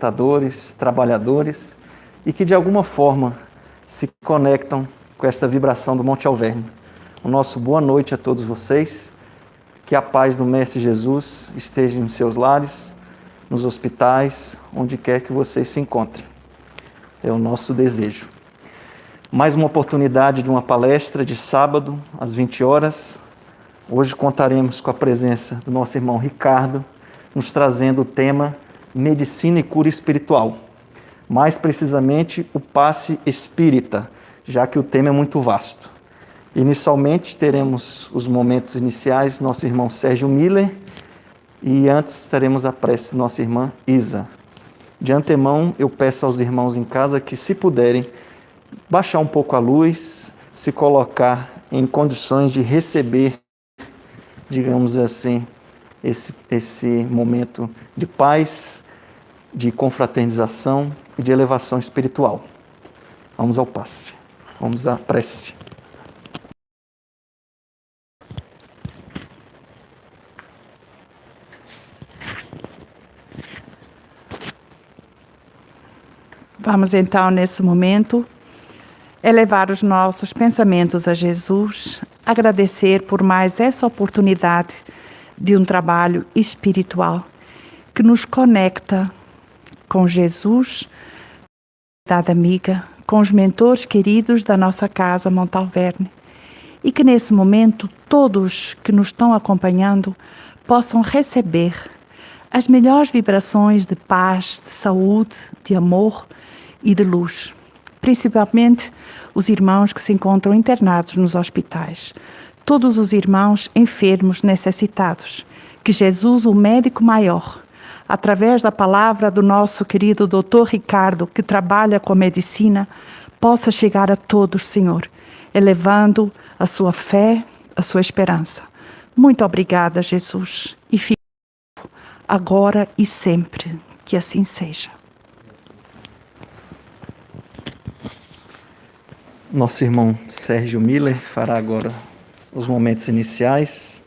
telespectadores, trabalhadores e que de alguma forma se conectam com esta vibração do Monte Alverne. O nosso boa noite a todos vocês, que a paz do Mestre Jesus esteja nos seus lares, nos hospitais, onde quer que vocês se encontrem. É o nosso desejo. Mais uma oportunidade de uma palestra de sábado, às 20 horas. Hoje contaremos com a presença do nosso irmão Ricardo, nos trazendo o tema Medicina e Cura Espiritual. Mais precisamente, o passe espírita, já que o tema é muito vasto. Inicialmente, teremos os momentos iniciais do nosso irmão Sérgio Miller e antes teremos a prece de nossa irmã Isa. De antemão, eu peço aos irmãos em casa que, se puderem, baixar um pouco a luz, se colocar em condições de receber, digamos assim, esse momento de paz, de confraternização e de elevação espiritual. Vamos ao passe, vamos à prece. Vamos então, nesse momento, elevar os nossos pensamentos a Jesus, agradecer por mais essa oportunidade de um trabalho espiritual que nos conecta com Jesus, da amiga, com os mentores queridos da nossa casa Monte Alverne, e que nesse momento todos que nos estão acompanhando possam receber as melhores vibrações de paz, de saúde, de amor e de luz, principalmente os irmãos que se encontram internados nos hospitais, todos os irmãos enfermos necessitados, que Jesus, o médico maior, através da palavra do nosso querido Dr. Ricardo, que trabalha com a medicina, possa chegar a todos, Senhor, elevando a sua fé, a sua esperança. Muito obrigada, Jesus, e fique agora e sempre, que assim seja. Nosso irmão Sérgio Miller fará agora os momentos iniciais.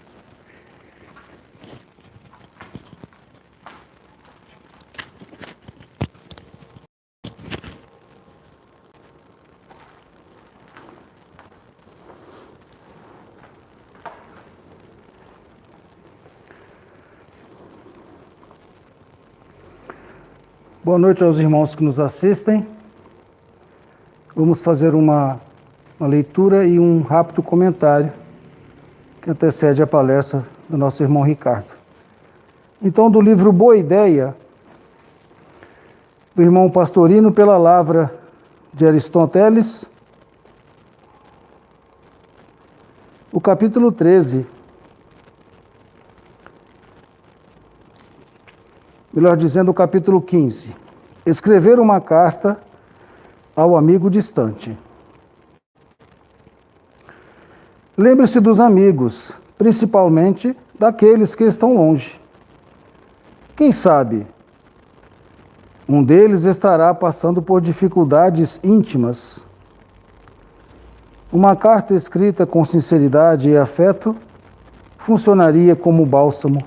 Boa noite aos irmãos que nos assistem. Vamos fazer uma leitura e um rápido comentário que antecede a palestra do nosso irmão Ricardo. Então, do livro Boa Ideia, do irmão Pastorino, pela lavra de Aristóteles, o capítulo 13. Melhor dizendo, o capítulo 15. Escrever uma carta ao amigo distante. Lembre-se dos amigos, principalmente daqueles que estão longe. Quem sabe, um deles estará passando por dificuldades íntimas. Uma carta escrita com sinceridade e afeto funcionaria como bálsamo.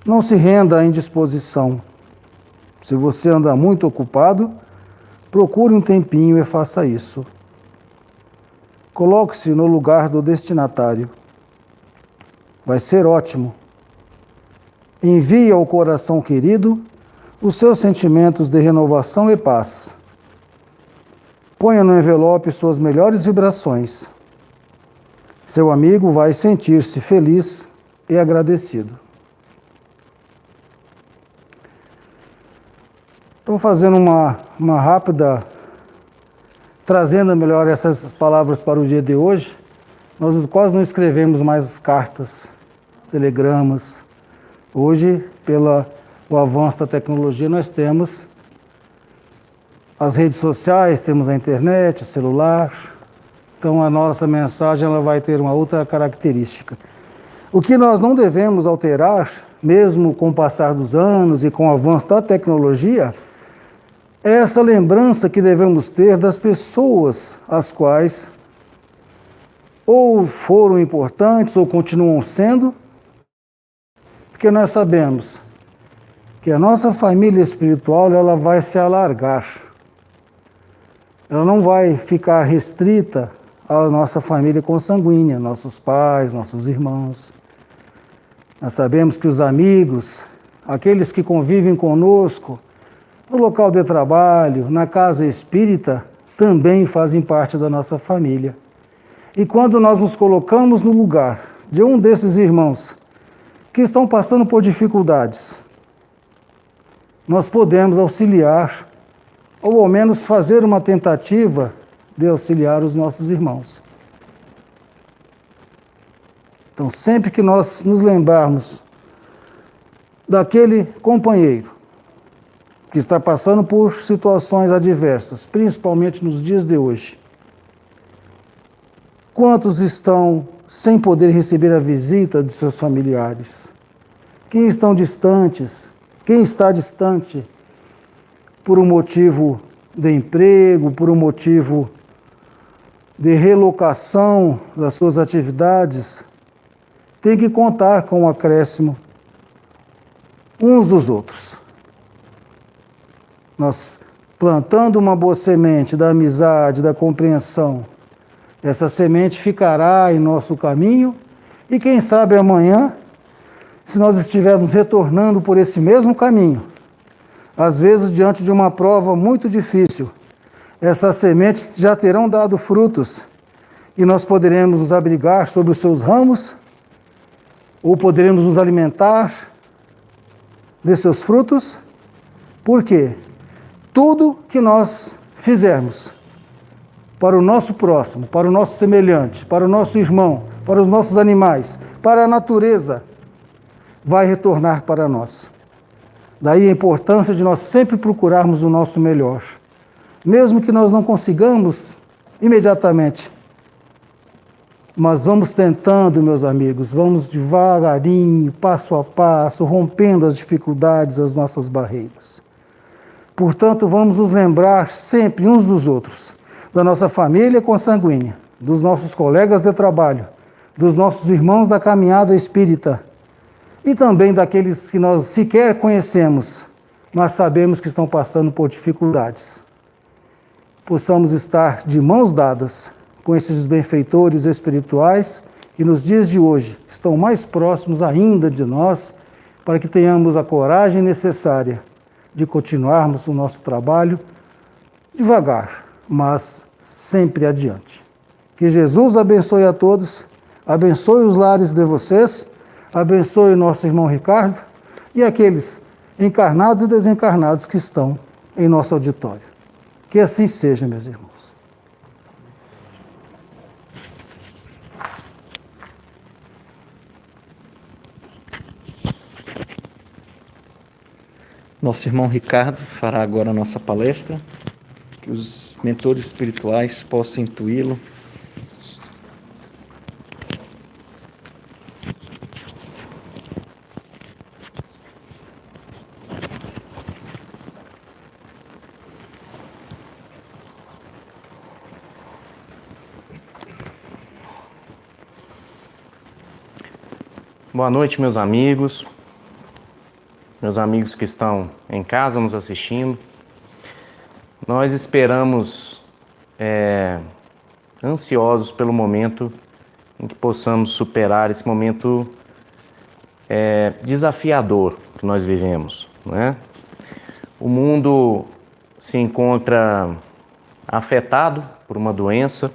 Não se renda à indisposição. Se você anda muito ocupado, procure um tempinho e faça isso. Coloque-se no lugar do destinatário. Vai ser ótimo. Envie ao coração querido os seus sentimentos de renovação e paz. Ponha no envelope suas melhores vibrações. Seu amigo vai sentir-se feliz e agradecido. Estou fazendo uma rápida, trazendo melhor essas palavras para o dia de hoje. Nós quase não escrevemos mais cartas, telegramas. Hoje, pelo avanço da tecnologia, nós temos as redes sociais, temos a internet, o celular. Então, a nossa mensagem ela vai ter uma outra característica. O que nós não devemos alterar, mesmo com o passar dos anos e com o avanço da tecnologia, é essa lembrança que devemos ter das pessoas as quais ou foram importantes ou continuam sendo, porque nós sabemos que a nossa família espiritual ela vai se alargar. Ela não vai ficar restrita à nossa família consanguínea, nossos pais, nossos irmãos. Nós sabemos que os amigos, aqueles que convivem conosco, no local de trabalho, na casa espírita, também fazem parte da nossa família. E quando nós nos colocamos no lugar de um desses irmãos que estão passando por dificuldades, nós podemos auxiliar, ou ao menos fazer uma tentativa de auxiliar os nossos irmãos. Então, sempre que nós nos lembrarmos daquele companheiro que está passando por situações adversas, principalmente nos dias de hoje, quantos estão sem poder receber a visita de seus familiares? Quem estão distantes? Quem está distante por um motivo de emprego, por um motivo de relocação das suas atividades, tem que contar com o acréscimo uns dos outros. Nós plantando uma boa semente da amizade, da compreensão, essa semente ficará em nosso caminho e quem sabe amanhã, se nós estivermos retornando por esse mesmo caminho, às vezes diante de uma prova muito difícil, essas sementes já terão dado frutos e nós poderemos nos abrigar sobre os seus ramos ou poderemos nos alimentar de seus frutos. Por quê? Tudo que nós fizermos para o nosso próximo, para o nosso semelhante, para o nosso irmão, para os nossos animais, para a natureza, vai retornar para nós. Daí a importância de nós sempre procurarmos o nosso melhor. Mesmo que nós não consigamos imediatamente. Mas vamos tentando, meus amigos, vamos devagarinho, passo a passo, rompendo as dificuldades, as nossas barreiras. Portanto, vamos nos lembrar sempre uns dos outros, da nossa família consanguínea, dos nossos colegas de trabalho, dos nossos irmãos da caminhada espírita, e também daqueles que nós sequer conhecemos, mas sabemos que estão passando por dificuldades. Possamos estar de mãos dadas com esses benfeitores espirituais que nos dias de hoje estão mais próximos ainda de nós, para que tenhamos a coragem necessária de continuarmos o nosso trabalho devagar, mas sempre adiante. Que Jesus abençoe a todos, abençoe os lares de vocês, abençoe o nosso irmão Ricardo e aqueles encarnados e desencarnados que estão em nosso auditório. Que assim seja, meus irmãos. Nosso irmão Ricardo fará agora a nossa palestra, que os mentores espirituais possam intuí-lo. Boa noite, meus amigos que estão em casa nos assistindo. Nós esperamos ansiosos pelo momento em que possamos superar esse momento desafiador que nós vivemos, não é? O mundo se encontra afetado por uma doença,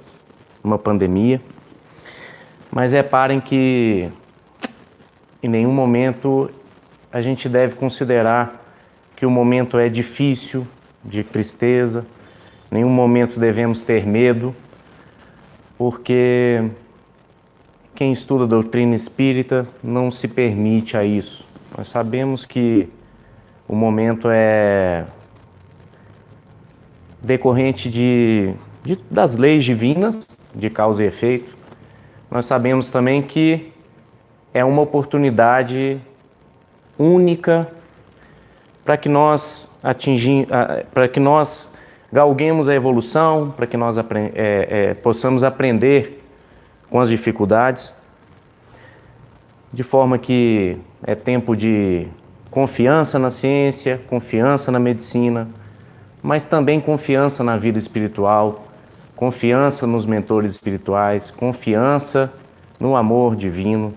uma pandemia, mas reparem que em nenhum momento a gente deve considerar que o momento é difícil, de tristeza, em nenhum momento devemos ter medo, porque quem estuda a doutrina espírita não se permite a isso. Nós sabemos que o momento é decorrente das leis divinas, de causa e efeito. Nós sabemos também que é uma oportunidade única para que nós galguemos a evolução, para que nós possamos aprender com as dificuldades, de forma que é tempo de confiança na ciência, confiança na medicina, mas também confiança na vida espiritual, confiança nos mentores espirituais, confiança no amor divino.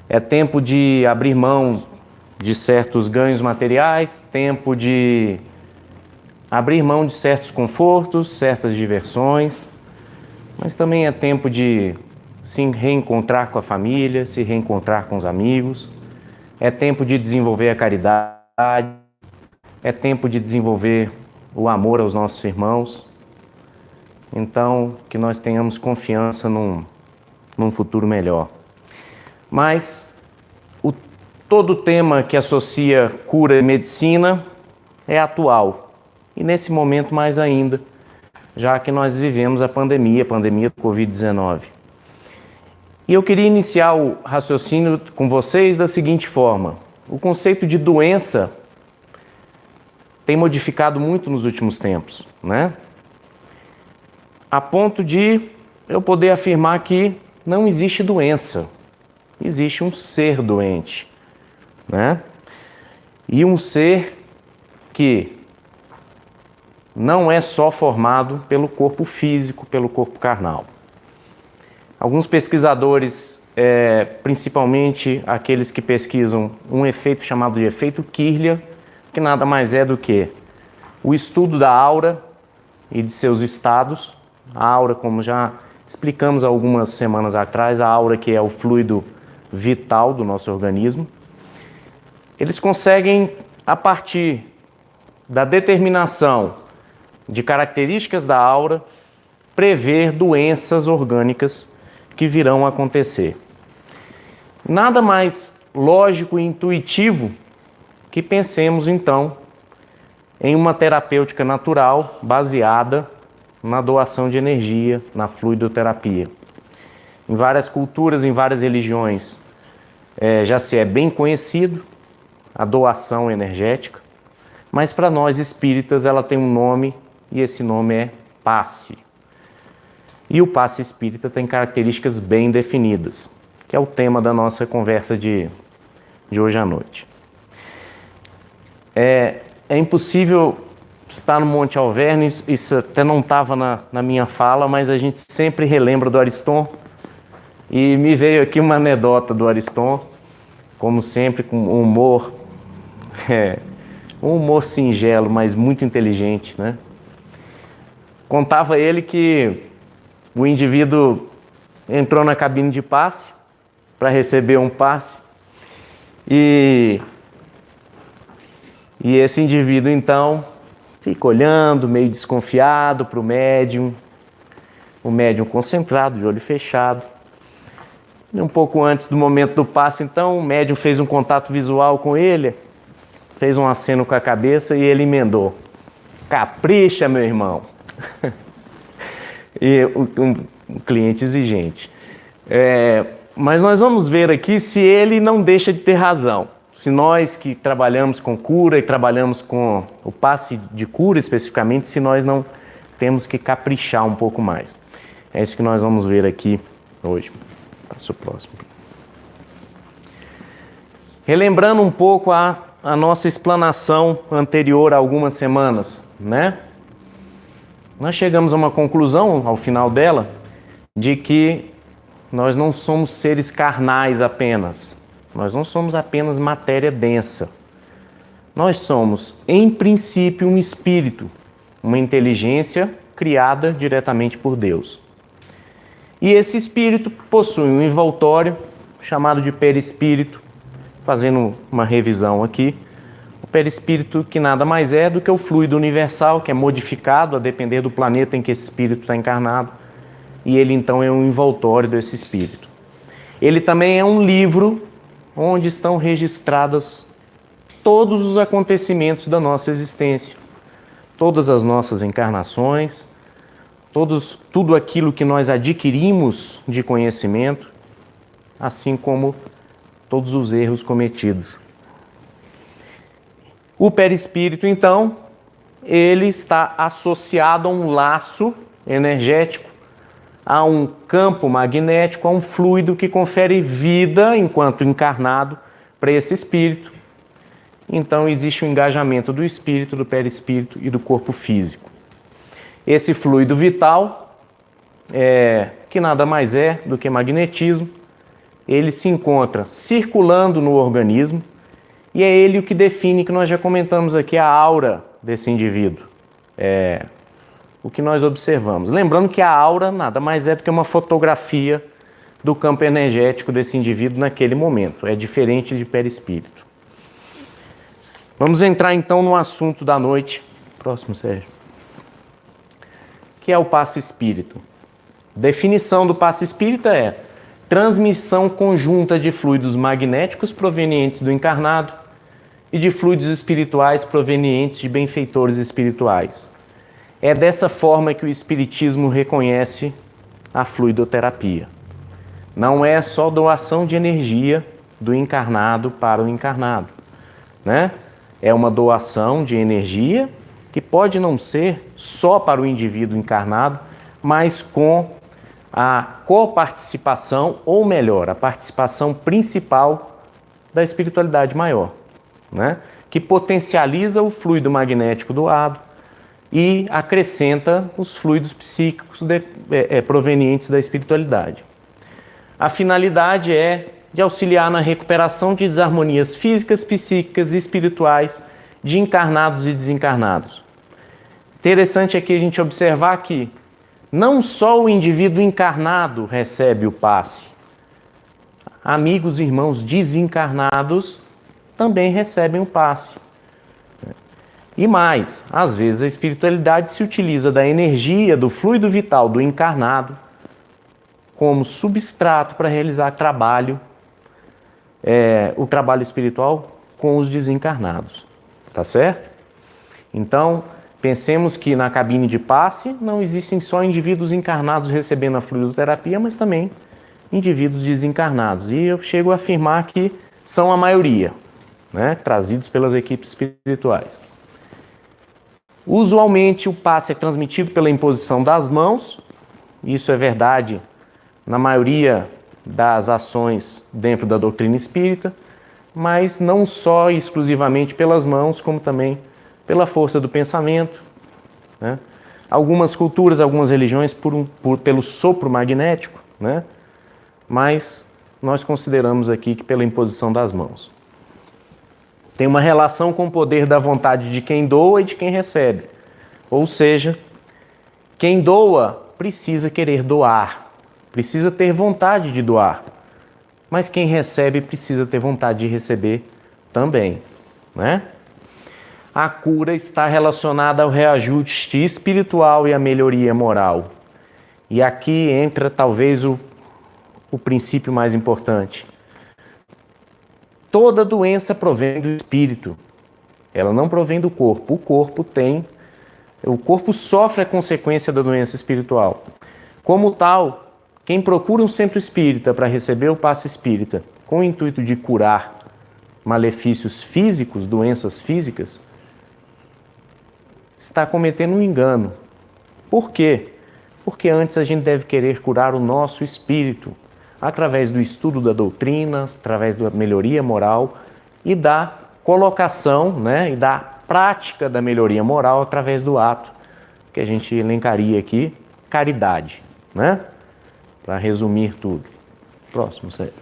É tempo de abrir mão de certos ganhos materiais, tempo de abrir mão de certos confortos, certas diversões, mas também é tempo de se reencontrar com a família, se reencontrar com os amigos. É tempo de desenvolver a caridade, é tempo de desenvolver o amor aos nossos irmãos. Então, que nós tenhamos confiança num futuro melhor. Mas todo tema que associa cura e medicina é atual. E nesse momento mais ainda, já que nós vivemos a pandemia do Covid-19. E eu queria iniciar o raciocínio com vocês da seguinte forma. O conceito de doença tem modificado muito nos últimos tempos, né? A ponto de eu poder afirmar que não existe doença, existe um ser doente, né? E um ser que não é só formado pelo corpo físico, pelo corpo carnal. Alguns pesquisadores, principalmente aqueles que pesquisam um efeito chamado de efeito Kirlian, que nada mais é do que o estudo da aura e de seus estados. A aura, como já explicamos algumas semanas atrás, a aura que é o fluido vital do nosso organismo. Eles conseguem, a partir da determinação de características da aura, prever doenças orgânicas que virão a acontecer. Nada mais lógico e intuitivo que pensemos, então, em uma terapêutica natural baseada na doação de energia, na fluidoterapia. Em várias culturas, em várias religiões, já se é bem conhecido a doação energética, mas para nós espíritas ela tem um nome e esse nome é passe. E o passe espírita tem características bem definidas, que é o tema da nossa conversa de hoje à noite. É impossível estar no Monte Alverne, isso até não estava na minha fala, mas a gente sempre relembra do Ariston, e me veio aqui uma anedota do Ariston, como sempre, com um humor singelo, mas muito inteligente, né? Contava ele que o indivíduo entrou na cabine de passe para receber um passe e esse indivíduo, então, fica olhando, meio desconfiado para o médium concentrado, de olho fechado. E um pouco antes do momento do passe, então, o médium fez um contato visual com ele, fez um aceno com a cabeça e ele emendou: capricha, meu irmão. E um cliente exigente. Mas nós vamos ver aqui se ele não deixa de ter razão. Se nós que trabalhamos com cura e trabalhamos com o passe de cura especificamente, se nós não temos que caprichar um pouco mais. É isso que nós vamos ver aqui hoje. Passo o próximo. Relembrando um pouco a nossa explanação anterior a algumas semanas, né? Nós chegamos a uma conclusão, ao final dela, de que nós não somos seres carnais apenas. Nós não somos apenas matéria densa. Nós somos, em princípio, um espírito, uma inteligência criada diretamente por Deus. E esse espírito possui um envoltório chamado de perispírito, fazendo uma revisão aqui. O perispírito que nada mais é do que o fluido universal, que é modificado a depender do planeta em que esse espírito está encarnado. E ele então é um envoltório desse espírito. Ele também é um livro onde estão registrados todos os acontecimentos da nossa existência, todas as nossas encarnações, tudo aquilo que nós adquirimos de conhecimento, assim como todos os erros cometidos. O perispírito, então, ele está associado a um laço energético, a um campo magnético, a um fluido que confere vida, enquanto encarnado, para esse espírito, então existe o engajamento do espírito, do perispírito e do corpo físico. Esse fluido vital, que nada mais é do que magnetismo, ele se encontra circulando no organismo e é ele o que define, que nós já comentamos aqui, a aura desse indivíduo. O que nós observamos. Lembrando que a aura nada mais é do que uma fotografia do campo energético desse indivíduo naquele momento. É diferente de perispírito. Vamos entrar então no assunto da noite. Próximo, Sérgio. Que é o passe espírita. Definição do passe espírita é transmissão conjunta de fluidos magnéticos provenientes do encarnado e de fluidos espirituais provenientes de benfeitores espirituais. É dessa forma que o Espiritismo reconhece a fluidoterapia. Não é só doação de energia do encarnado para o encarnado, né? É uma doação de energia que pode não ser só para o indivíduo encarnado, mas com a coparticipação, ou melhor, a participação principal da espiritualidade maior, né? Que potencializa o fluido magnético doado e acrescenta os fluidos psíquicos provenientes da espiritualidade. A finalidade é de auxiliar na recuperação de desarmonias físicas, psíquicas e espirituais de encarnados e desencarnados. Interessante aqui a gente observar que não só o indivíduo encarnado recebe o passe, amigos e irmãos desencarnados também recebem o passe. E mais, às vezes a espiritualidade se utiliza da energia, do fluido vital do encarnado como substrato para realizar o trabalho espiritual com os desencarnados. Tá certo? Então, pensemos que na cabine de passe não existem só indivíduos encarnados recebendo a fluidoterapia, mas também indivíduos desencarnados. E eu chego a afirmar que são a maioria, né, trazidos pelas equipes espirituais. Usualmente o passe é transmitido pela imposição das mãos. Isso é verdade na maioria das ações dentro da doutrina espírita, mas não só e exclusivamente pelas mãos, como também pela força do pensamento, né? Algumas culturas, algumas religiões pelo sopro magnético, né? Mas nós consideramos aqui que pela imposição das mãos. Tem uma relação com o poder da vontade de quem doa e de quem recebe. Ou seja, quem doa precisa querer doar, precisa ter vontade de doar. Mas quem recebe precisa ter vontade de receber também, né? A cura está relacionada ao reajuste espiritual e à melhoria moral. E aqui entra talvez o princípio mais importante. Toda doença provém do espírito. Ela não provém do corpo. O corpo sofre a consequência da doença espiritual. Como tal, quem procura um centro espírita para receber o passe espírita com o intuito de curar malefícios físicos, doenças físicas, está cometendo um engano. Por quê? Porque antes a gente deve querer curar o nosso espírito, através do estudo da doutrina, através da melhoria moral e da colocação, né, e da prática da melhoria moral através do ato que a gente elencaria aqui, caridade, né? Para resumir tudo. Próximo, Sérgio.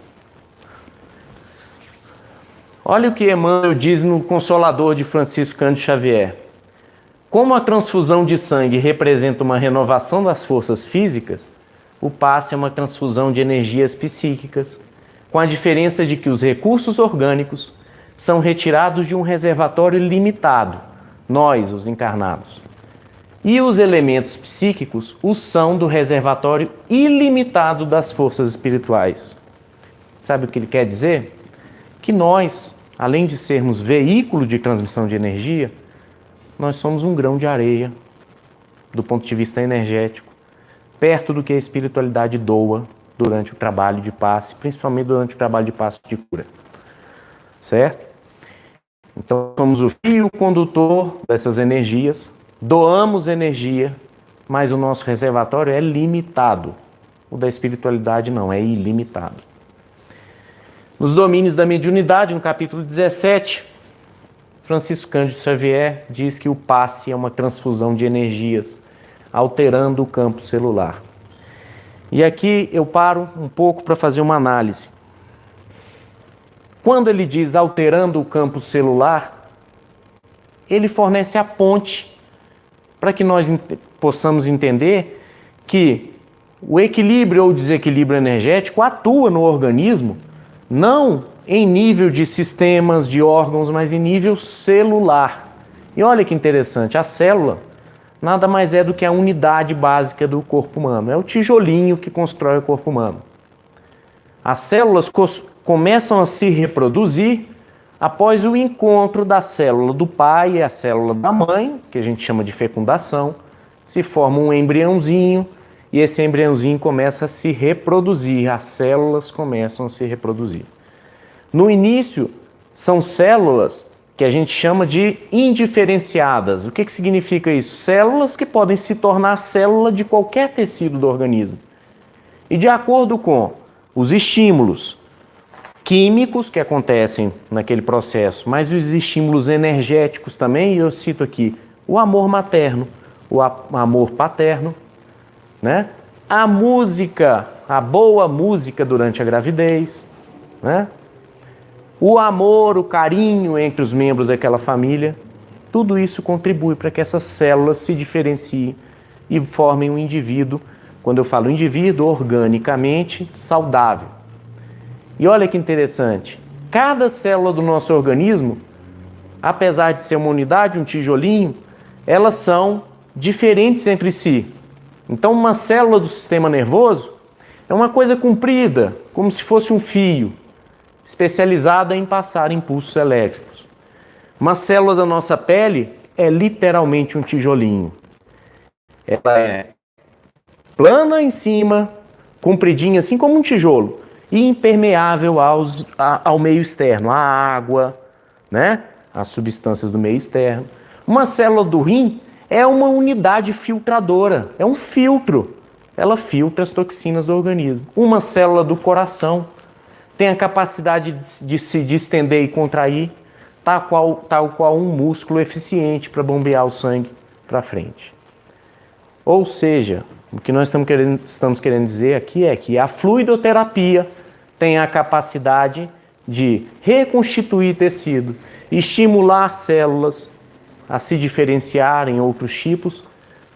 Olha o que Emmanuel diz no Consolador de Francisco Cândido Xavier. Como a transfusão de sangue representa uma renovação das forças físicas, o passe é uma transfusão de energias psíquicas, com a diferença de que os recursos orgânicos são retirados de um reservatório limitado, nós, os encarnados. E os elementos psíquicos o são do reservatório ilimitado das forças espirituais. Sabe o que ele quer dizer? Que nós, além de sermos veículo de transmissão de energia, nós somos um grão de areia, do ponto de vista energético, perto do que a espiritualidade doa durante o trabalho de passe, principalmente durante o trabalho de passe de cura. Certo? Então, somos o fio condutor dessas energias, doamos energia, mas o nosso reservatório é limitado. O da espiritualidade não, é ilimitado. Nos domínios da mediunidade, no capítulo 17, Francisco Cândido Xavier diz que o passe é uma transfusão de energias, alterando o campo celular. E aqui eu paro um pouco para fazer uma análise. Quando ele diz alterando o campo celular, ele fornece a ponte para que nós possamos entender que o equilíbrio ou desequilíbrio energético atua no organismo, não em nível de sistemas, de órgãos, mas em nível celular. E olha que interessante, a célula nada mais é do que a unidade básica do corpo humano. É o tijolinho que constrói o corpo humano. As células começam a se reproduzir após o encontro da célula do pai e a célula da mãe, que a gente chama de fecundação. Se forma um embriãozinho e esse embriãozinho começa a se reproduzir, as células começam a se reproduzir. No início, são células que a gente chama de indiferenciadas. O que significa isso? Células que podem se tornar célula de qualquer tecido do organismo. E de acordo com os estímulos químicos que acontecem naquele processo, mas os estímulos energéticos também, e eu cito aqui o amor materno, o amor paterno, né? A música, a boa música durante a gravidez, né? O amor, o carinho entre os membros daquela família, tudo isso contribui para que essas células se diferenciem e formem um indivíduo, quando eu falo indivíduo, organicamente saudável. E olha que interessante, cada célula do nosso organismo, apesar de ser uma unidade, um tijolinho, elas são diferentes entre si. Então uma célula do sistema nervoso é uma coisa comprida, como se fosse um fio, especializada em passar impulsos elétricos. Uma célula da nossa pele é literalmente um tijolinho. Ela é plana em cima, compridinha assim como um tijolo, e impermeável ao meio externo, à água, né? Às substâncias do meio externo. Uma célula do rim é uma unidade filtradora, é um filtro. Ela filtra as toxinas do organismo. Uma célula do coração tem a capacidade de se distender e contrair, tal qual um músculo eficiente para bombear o sangue para frente. Ou seja, o que nós estamos querendo dizer aqui é que a fluidoterapia tem a capacidade de reconstituir tecido, estimular células a se diferenciar em outros tipos,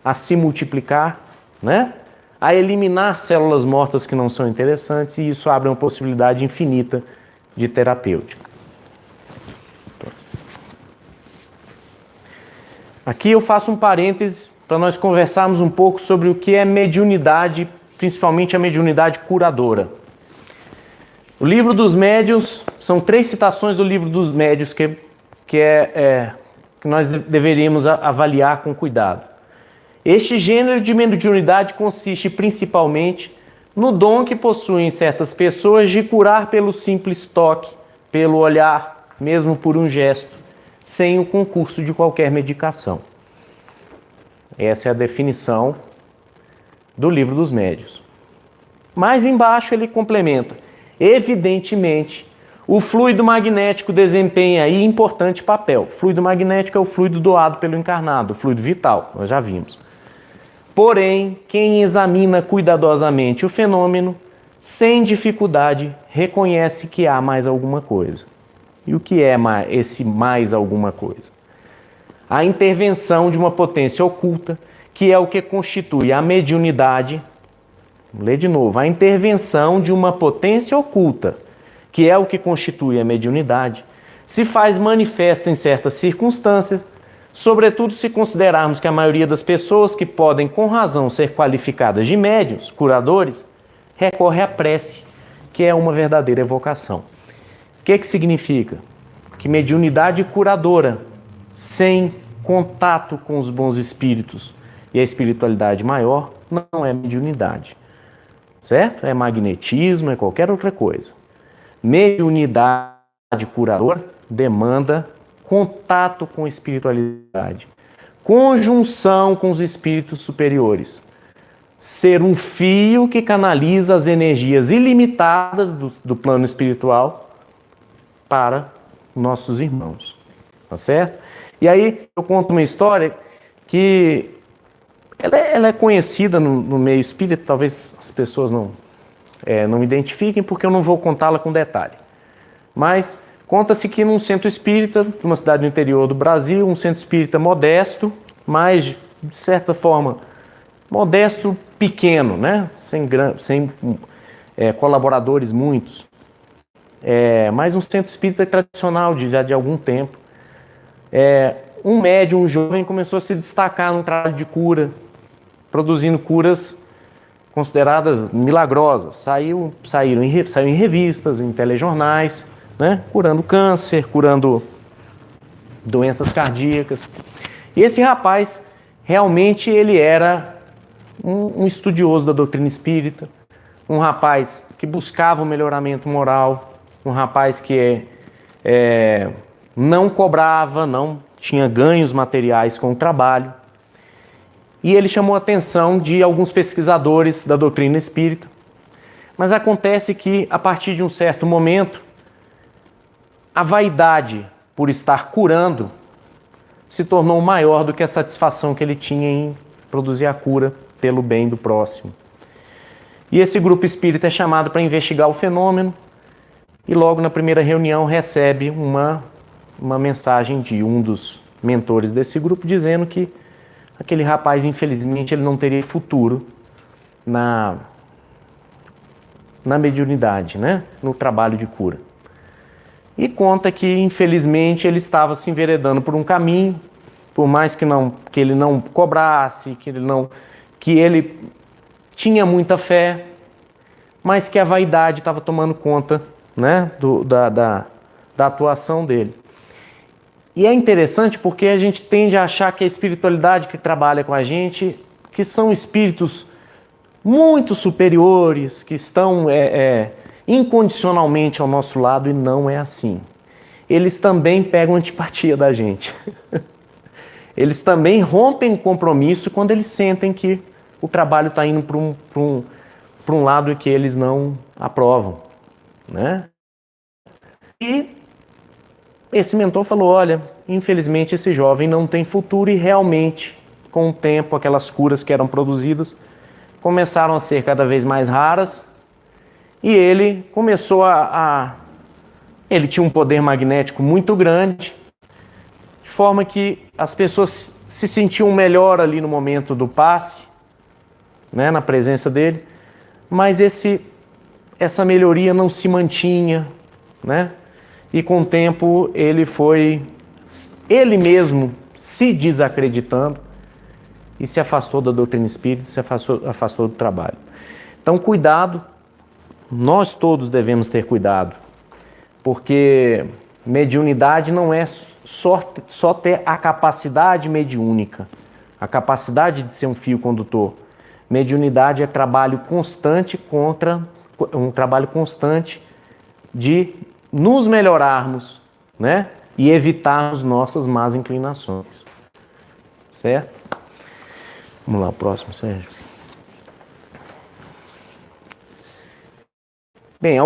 a se multiplicar, né? A eliminar células mortas que não são interessantes, e isso abre uma possibilidade infinita de terapêutica. Aqui eu faço um parêntese para nós conversarmos um pouco sobre o que é mediunidade, principalmente a mediunidade curadora. O Livro dos Médiuns, são 3 citações do Livro dos Médiuns que nós deveríamos avaliar com cuidado. Este gênero de mediunidade consiste principalmente no dom que possuem certas pessoas de curar pelo simples toque, pelo olhar, mesmo por um gesto, sem o concurso de qualquer medicação. Essa é a definição do Livro dos Médiuns. Mais embaixo ele complementa: evidentemente, o fluido magnético desempenha aí importante papel. O fluido magnético é o fluido doado pelo encarnado, o fluido vital, nós já vimos. Porém, quem examina cuidadosamente o fenômeno, sem dificuldade, reconhece que há mais alguma coisa. E o que é esse mais alguma coisa? A intervenção de uma potência oculta, que é o que constitui a mediunidade. Vou ler de novo. A intervenção de uma potência oculta, que é o que constitui a mediunidade, se faz manifesta em certas circunstâncias, sobretudo se considerarmos que a maioria das pessoas que podem com razão ser qualificadas de médiuns, curadores, recorre à prece, que é uma verdadeira evocação. O que significa? Que mediunidade curadora, sem contato com os bons espíritos e a espiritualidade maior, não é mediunidade. Certo? É magnetismo, é qualquer outra coisa. Mediunidade curadora demanda contato com a espiritualidade, conjunção com os espíritos superiores, ser um fio que canaliza as energias ilimitadas do plano espiritual para nossos irmãos. tá certo? E aí eu conto uma história que ela é conhecida no meio espírita, talvez as pessoas não identifiquem, porque eu não vou contá-la com detalhe. Mas conta-se que num centro espírita, numa cidade do interior do Brasil, um centro espírita modesto, mas de certa forma modesto, pequeno, né? Sem colaboradores muitos. Mas um centro espírita tradicional já de algum tempo. Um médium, um jovem, começou a se destacar no trabalho de cura, produzindo curas consideradas milagrosas. Saiu em revistas, em telejornais, né? Curando câncer, curando doenças cardíacas. E esse rapaz, realmente, ele era um estudioso da doutrina espírita, um rapaz que buscava o melhoramento moral, um rapaz que não cobrava, não tinha ganhos materiais com o trabalho. E ele chamou a atenção de alguns pesquisadores da doutrina espírita. Mas acontece que, a partir de um certo momento, a vaidade por estar curando se tornou maior do que a satisfação que ele tinha em produzir a cura pelo bem do próximo. E esse grupo espírita é chamado para investigar o fenômeno e logo na primeira reunião recebe uma mensagem de um dos mentores desse grupo dizendo que aquele rapaz, infelizmente, ele não teria futuro na mediunidade, né? No trabalho de cura. E conta que, infelizmente, ele estava se enveredando por um caminho, por mais que ele não cobrasse, que ele tinha muita fé, mas que a vaidade estava tomando conta, né, da atuação dele. E é interessante porque a gente tende a achar que a espiritualidade que trabalha com a gente, que são espíritos muito superiores, que estão incondicionalmente ao nosso lado, e não é assim. Eles também pegam antipatia da gente. Eles também rompem o compromisso quando eles sentem que o trabalho está indo para um lado que eles não aprovam, né? E esse mentor falou, olha, infelizmente esse jovem não tem futuro, e realmente, com o tempo, aquelas curas que eram produzidas começaram a ser cada vez mais raras, e ele começou ele tinha um poder magnético muito grande, de forma que as pessoas se sentiam melhor ali no momento do passe, né, na presença dele, mas essa melhoria não se mantinha, né? E com o tempo ele mesmo se desacreditando e se afastou da doutrina espírita, se afastou do trabalho. Então, cuidado, nós todos devemos ter cuidado, porque mediunidade não é só ter a capacidade mediúnica, a capacidade de ser um fio condutor. Mediunidade é trabalho constante de nos melhorarmos, né? E evitarmos nossas más inclinações. Certo? Vamos lá, o próximo, Sérgio. Bem,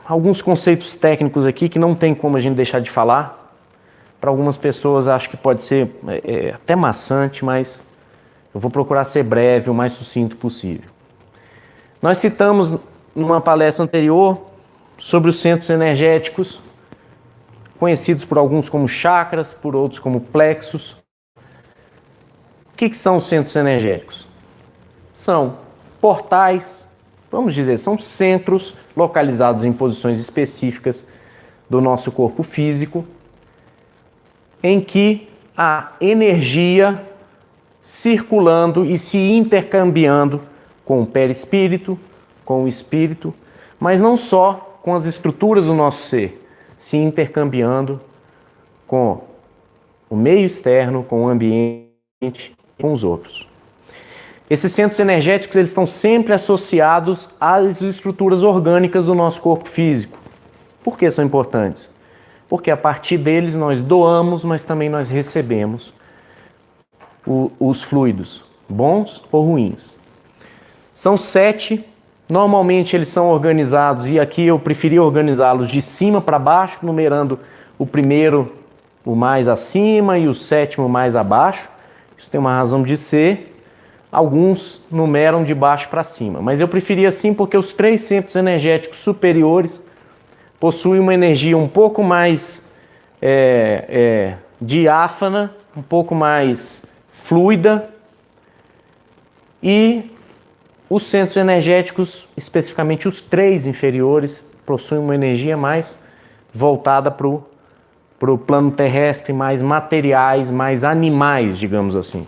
alguns conceitos técnicos aqui que não tem como a gente deixar de falar. Para algumas pessoas acho que pode ser até maçante, mas eu vou procurar ser breve, o mais sucinto possível. Nós citamos numa palestra anterior sobre os centros energéticos, conhecidos por alguns como chakras, por outros como plexos. O que são os centros energéticos? São portais, vamos dizer, são centros localizados em posições específicas do nosso corpo físico, em que há energia circulando e se intercambiando com o perispírito, com o espírito, mas não só com as estruturas do nosso ser, se intercambiando com o meio externo, com o ambiente e com os outros. Esses centros energéticos eles estão sempre associados às estruturas orgânicas do nosso corpo físico. Por que são importantes? Porque a partir deles nós doamos, mas também nós recebemos os fluidos, bons ou ruins. São 7. Normalmente eles são organizados, e aqui eu preferi organizá-los de cima para baixo, numerando o primeiro o mais acima e o sétimo mais abaixo. Isso tem uma razão de ser. Alguns numeram de baixo para cima, mas eu preferi assim porque os 3 centros energéticos superiores possuem uma energia um pouco mais diáfana, um pouco mais fluida, e os centros energéticos, especificamente os 3 inferiores, possuem uma energia mais voltada para o plano terrestre, mais materiais, mais animais, digamos assim.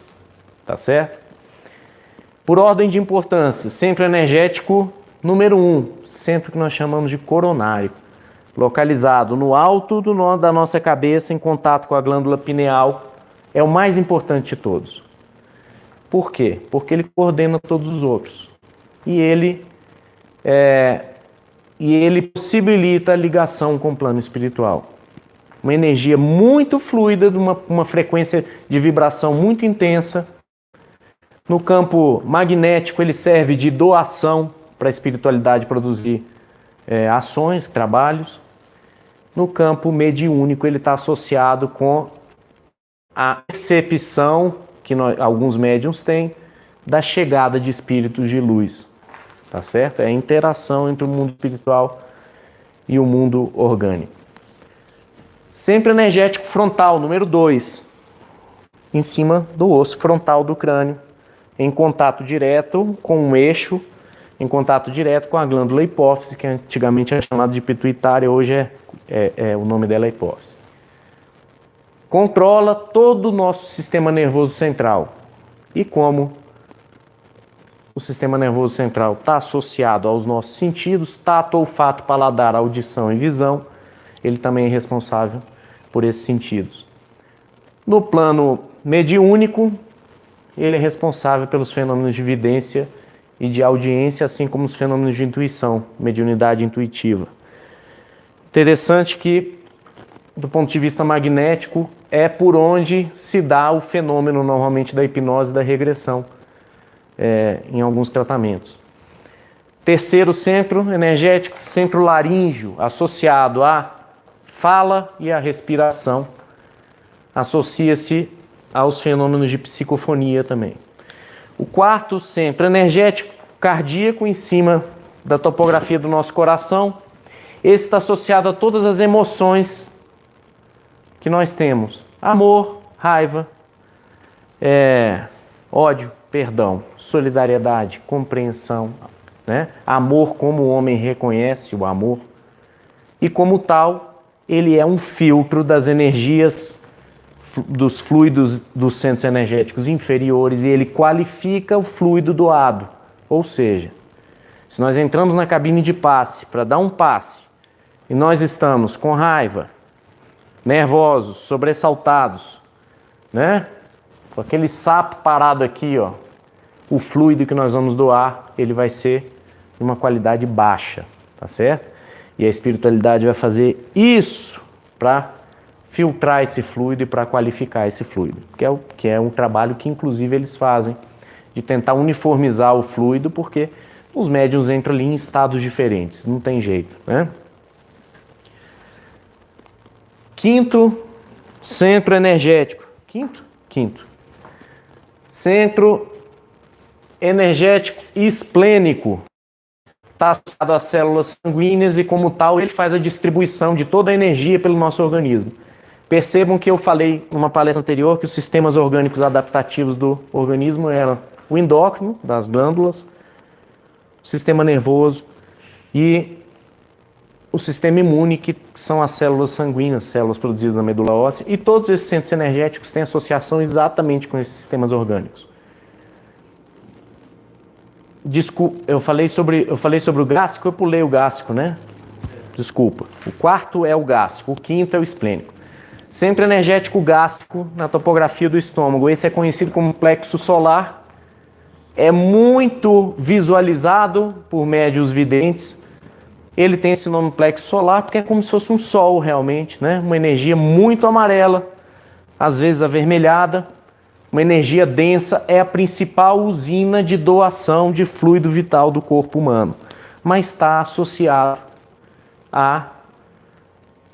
Tá certo? Por ordem de importância, centro energético número 1, centro que nós chamamos de coronário, localizado no alto da nossa cabeça, em contato com a glândula pineal, é o mais importante de todos. Por quê? Porque ele coordena todos os outros. E ele possibilita a ligação com o plano espiritual. Uma energia muito fluida, de uma frequência de vibração muito intensa. No campo magnético, ele serve de doação para a espiritualidade produzir ações, trabalhos. No campo mediúnico, ele está associado com a percepção que alguns médiuns têm da chegada de espíritos de luz. Tá certo? É a interação entre o mundo espiritual e o mundo orgânico. Centro energético frontal, número 2, em cima do osso frontal do crânio, em contato direto com um eixo, em contato direto com a glândula hipófise, que antigamente era chamada de pituitária, hoje o nome dela é hipófise. Controla todo o nosso sistema nervoso central. E como o sistema nervoso central está associado aos nossos sentidos, tato, olfato, paladar, audição e visão, ele também é responsável por esses sentidos. No plano mediúnico, ele é responsável pelos fenômenos de vidência e de audiência, assim como os fenômenos de intuição, mediunidade intuitiva. Interessante que, do ponto de vista magnético, é por onde se dá o fenômeno normalmente da hipnose e da regressão, em alguns tratamentos. Terceiro centro energético, centro laríngeo, associado à fala e à respiração, associa-se aos fenômenos de psicofonia também. O quarto centro energético, cardíaco, em cima da topografia do nosso coração, esse está associado a todas as emoções que nós temos: amor, raiva, ódio, perdão, solidariedade, compreensão, né? Amor, como o homem reconhece o amor, e como tal, ele é um filtro das energias, dos fluidos dos centros energéticos inferiores, e ele qualifica o fluido doado. Ou seja, se nós entramos na cabine de passe para dar um passe e nós estamos com raiva, nervosos, sobressaltados, né? Com aquele sapo parado aqui, ó, o fluido que nós vamos doar, ele vai ser de uma qualidade baixa, tá certo? E a espiritualidade vai fazer isso para filtrar esse fluido e para qualificar esse fluido, que é um trabalho que inclusive eles fazem, de tentar uniformizar o fluido, porque os médiuns entram ali em estados diferentes, não tem jeito, né? Quinto centro energético. Quinto. Centro energético esplênico. Está associado às células sanguíneas e, como tal, ele faz a distribuição de toda a energia pelo nosso organismo. Percebam que eu falei numa palestra anterior que os sistemas orgânicos adaptativos do organismo eram o endócrino, das glândulas, o sistema nervoso e o sistema imune, que são as células sanguíneas, células produzidas na medula óssea, e todos esses centros energéticos têm associação exatamente com esses sistemas orgânicos. Eu falei sobre o gástrico, eu pulei o gástrico, né? Desculpa. O quarto é o gástrico, o quinto é o esplênico. Centro energético gástrico na topografia do estômago. Esse é conhecido como plexo solar. É muito visualizado por médiuns videntes. Ele tem esse nome plexo solar porque é como se fosse um sol realmente, né? Uma energia muito amarela, às vezes avermelhada. Uma energia densa, é a principal usina de doação de fluido vital do corpo humano, mas está associado a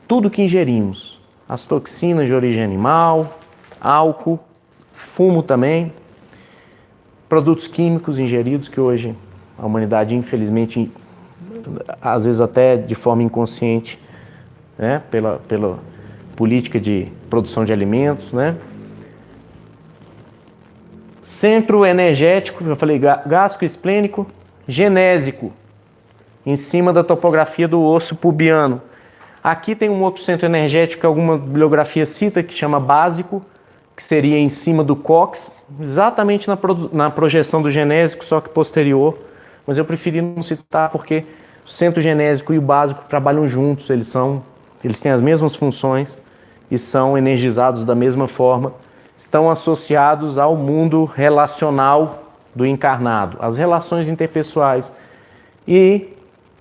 tudo que ingerimos. as toxinas de origem animal, álcool, fumo também, produtos químicos ingeridos que hoje a humanidade, infelizmente, às vezes até de forma inconsciente, né, pela política de produção de alimentos, né? Centro energético, eu falei gástrico, esplênico, genésico, em cima da topografia do osso pubiano. Aqui tem um outro centro energético que alguma bibliografia cita, que chama básico, que seria em cima do cóccix, exatamente na projeção do genésico, só que posterior. Mas eu preferi não citar porque o centro genésico e o básico trabalham juntos, eles têm as mesmas funções e são energizados da mesma forma, estão associados ao mundo relacional do encarnado, às relações interpessoais e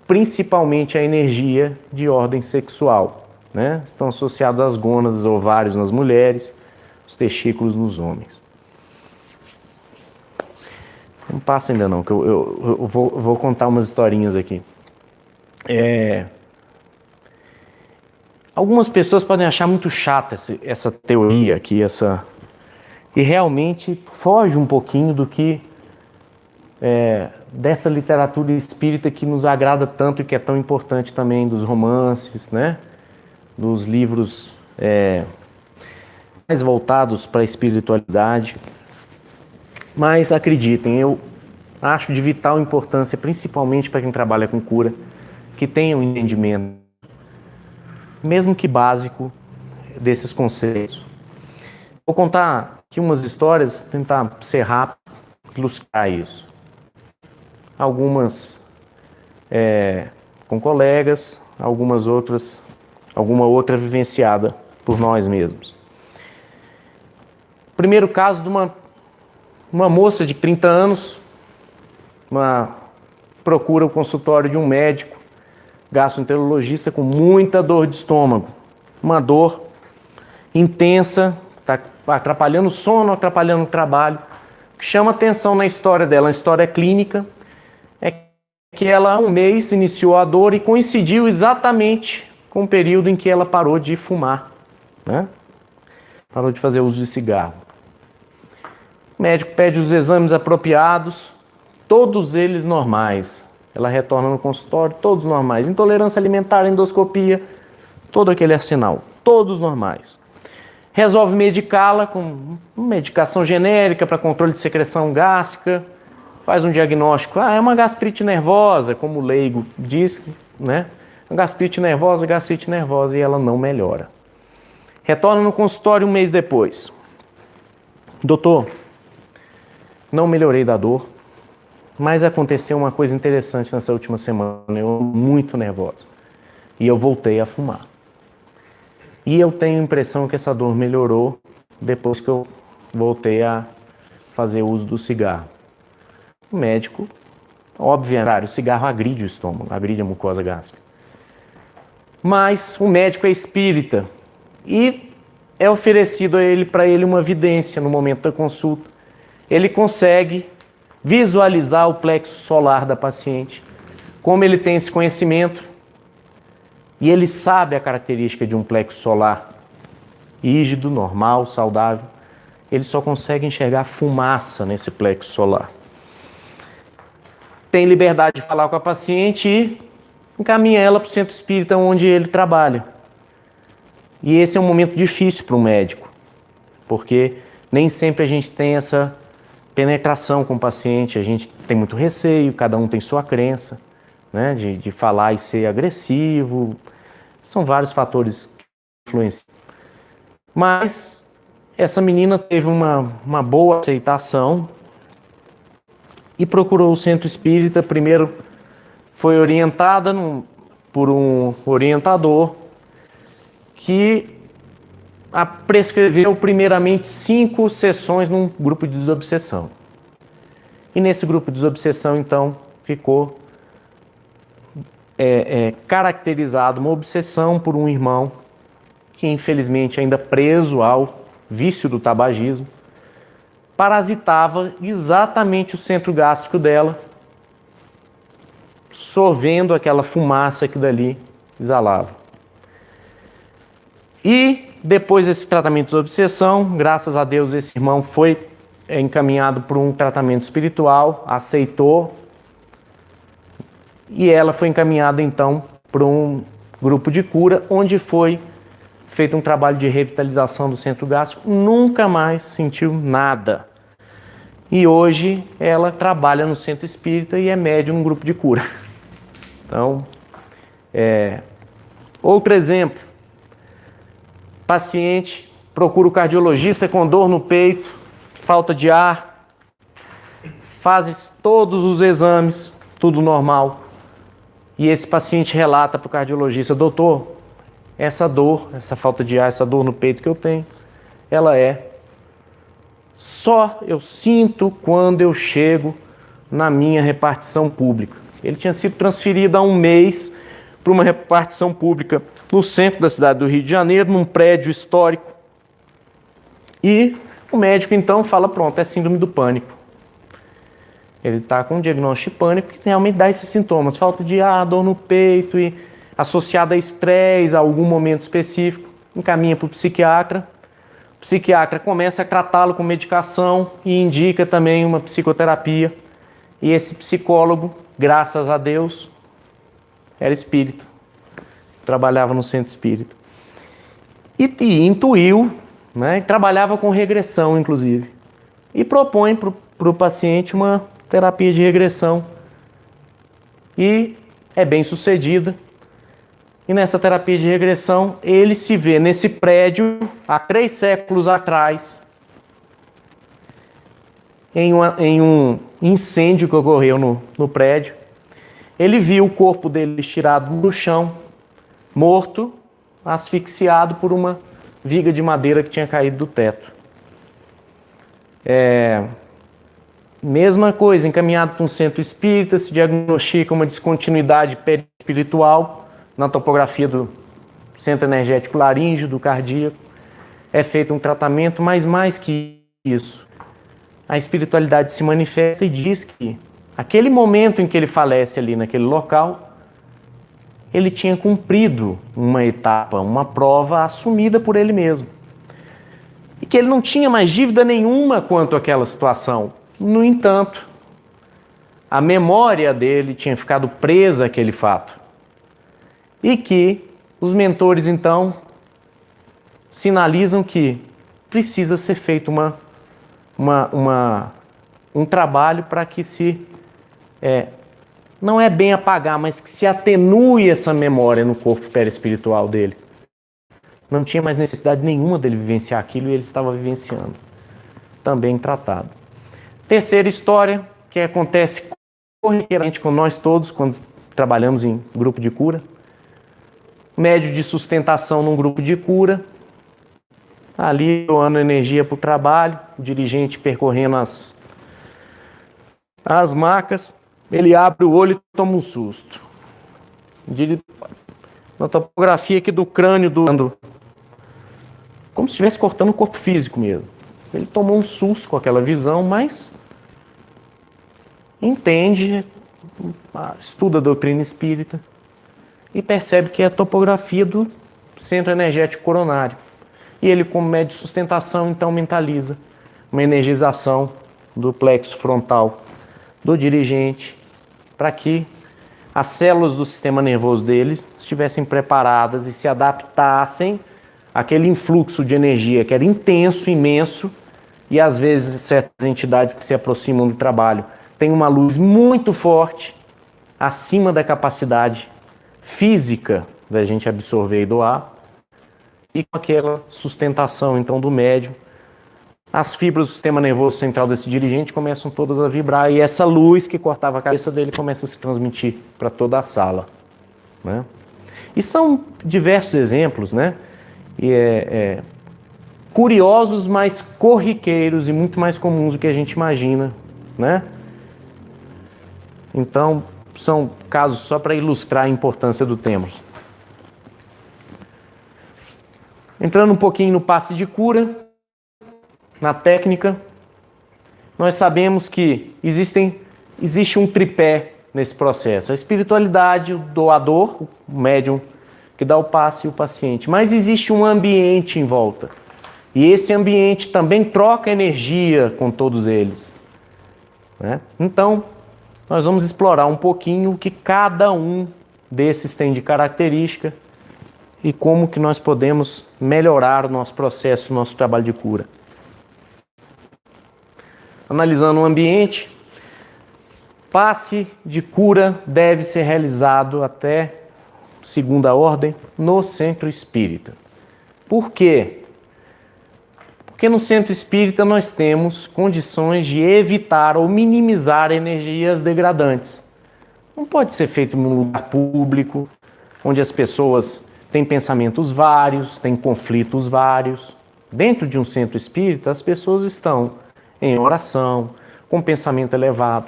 principalmente a energia de ordem sexual, né? Estão associados às gônadas, ovários nas mulheres, os testículos nos homens. Não passa ainda não, que eu vou contar umas historinhas aqui. Algumas pessoas podem achar muito chata essa teoria aqui, e realmente foge um pouquinho do que dessa literatura espírita que nos agrada tanto e que é tão importante também, dos romances, né? Dos livros mais voltados para a espiritualidade. Mas acreditem, eu acho de vital importância, principalmente para quem trabalha com cura, que tenha um entendimento, mesmo que básico, desses conceitos. Vou contar aqui umas histórias, tentar ser rápido, ilustrar isso. Algumas com colegas, alguma outra vivenciada por nós mesmos. Primeiro caso de uma moça de 30 anos, procura o consultório de um médico, gastroenterologista, com muita dor de estômago. Uma dor intensa, está atrapalhando o sono, atrapalhando o trabalho. O que chama atenção na história dela, na história clínica, é que ela há um mês iniciou a dor e coincidiu exatamente com o período em que ela parou de fumar, né? Parou de fazer uso de cigarro. O médico pede os exames apropriados, todos eles normais. Ela retorna no consultório, todos normais. Intolerância alimentar, endoscopia, todo aquele arsenal, todos normais. Resolve medicá-la com uma medicação genérica para controle de secreção gástrica, faz um diagnóstico, é uma gastrite nervosa, como o leigo diz, né? Gastrite nervosa, e ela não melhora. Retorna no consultório um mês depois. Doutor, não melhorei da dor, mas aconteceu uma coisa interessante nessa última semana. Eu muito nervosa e eu voltei a fumar. E eu tenho a impressão que essa dor melhorou depois que eu voltei a fazer uso do cigarro. O médico, obviamente, o cigarro agride o estômago, agride a mucosa gástrica. Mas o médico é espírita e é oferecido para ele uma vidência no momento da consulta. Ele consegue visualizar o plexo solar da paciente. Como ele tem esse conhecimento e ele sabe a característica de um plexo solar rígido, normal, saudável, ele só consegue enxergar fumaça nesse plexo solar. Tem liberdade de falar com a paciente e encaminha ela para o centro espírita onde ele trabalha. E esse é um momento difícil para um médico, porque nem sempre a gente tem essa penetração com o paciente, a gente tem muito receio, cada um tem sua crença, né, de falar e ser agressivo. São vários fatores que influenciam. Mas essa menina teve uma boa aceitação e procurou o centro espírita. Primeiro foi orientada por um orientador que prescreveu primeiramente 5 sessões num grupo de desobsessão. E nesse grupo de desobsessão, então, ficou caracterizado uma obsessão por um irmão que, infelizmente, ainda preso ao vício do tabagismo, parasitava exatamente o centro gástrico dela, sorvendo aquela fumaça que dali exalava. E depois desse tratamento de obsessão, graças a Deus, esse irmão foi encaminhado para um tratamento espiritual, aceitou, e ela foi encaminhada então para um grupo de cura, onde foi feito um trabalho de revitalização do centro gástrico, nunca mais sentiu nada. E hoje ela trabalha no centro espírita e é médium num grupo de cura. Então, outro exemplo, paciente procura o cardiologista com dor no peito, falta de ar, faz todos os exames, tudo normal. E esse paciente relata para o cardiologista: doutor, essa dor, essa falta de ar, essa dor no peito que eu tenho, ela só eu sinto quando eu chego na minha repartição pública. Ele tinha sido transferido há um mês para uma repartição pública no centro da cidade do Rio de Janeiro, num prédio histórico. E o médico então fala: pronto, é síndrome do pânico. Ele está com um diagnóstico de pânico que realmente dá esses sintomas: falta de ar, dor no peito, e associada a estresse, a algum momento específico. Encaminha para o psiquiatra. O psiquiatra começa a tratá-lo com medicação e indica também uma psicoterapia. E esse psicólogo, graças a Deus, era espírita. Trabalhava no centro espírita. E intuiu, né, trabalhava com regressão, inclusive. E propõe para o paciente uma terapia de regressão. E é bem sucedida. E nessa terapia de regressão, ele se vê nesse prédio, há 3 séculos atrás, em um incêndio que ocorreu no prédio. Ele viu o corpo dele estirado no chão, morto, asfixiado por uma viga de madeira que tinha caído do teto. Mesma coisa, encaminhado para um centro espírita, se diagnostica uma descontinuidade perispiritual na topografia do centro energético laríngeo, do cardíaco. É feito um tratamento, mas mais que isso, a espiritualidade se manifesta e diz que aquele momento em que ele falece ali naquele local, ele tinha cumprido uma etapa, uma prova assumida por ele mesmo. E que ele não tinha mais dívida nenhuma quanto àquela situação. No entanto, a memória dele tinha ficado presa àquele fato. E que os mentores, então, sinalizam que precisa ser feito um trabalho para que não é bem apagar, mas que se atenue essa memória no corpo perispiritual dele. Não tinha mais necessidade nenhuma dele vivenciar aquilo e ele estava vivenciando. Também tratado. Terceira história, que acontece corriqueiramente com nós todos, quando trabalhamos em grupo de cura. Médio de sustentação num grupo de cura. Ali, doando energia para o trabalho, o dirigente percorrendo as macas. Ele abre o olho e toma um susto. Na topografia aqui do crânio, como se estivesse cortando o corpo físico mesmo. Ele tomou um susto com aquela visão, mas entende, estuda a doutrina espírita e percebe que é a topografia do centro energético coronário. E ele, como médio de sustentação, então mentaliza uma energização do plexo frontal do dirigente para que as células do sistema nervoso deles estivessem preparadas e se adaptassem àquele influxo de energia que era intenso, imenso, e às vezes certas entidades que se aproximam do trabalho têm uma luz muito forte acima da capacidade física da gente absorver e doar, e com aquela sustentação então do médium, as fibras do sistema nervoso central desse dirigente começam todas a vibrar e essa luz que cortava a cabeça dele começa a se transmitir para toda a sala, né? E são diversos exemplos, né? E curiosos, mas corriqueiros e muito mais comuns do que a gente imagina, né? Então, são casos só para ilustrar a importância do tema. Entrando um pouquinho no passe de cura, na técnica, nós sabemos que existe um tripé nesse processo. A espiritualidade, o doador, o médium que dá o passe e o paciente, mas existe um ambiente em volta. E esse ambiente também troca energia com todos eles, né? Então, nós vamos explorar um pouquinho o que cada um desses tem de característica e como que nós podemos melhorar o nosso processo, o nosso trabalho de cura. Analisando o ambiente, passe de cura deve ser realizado até segunda ordem no centro espírita. Por quê? Porque no centro espírita nós temos condições de evitar ou minimizar energias degradantes. Não pode ser feito num lugar público, onde as pessoas têm pensamentos vários, têm conflitos vários. Dentro de um centro espírita, as pessoas estão em oração, com pensamento elevado.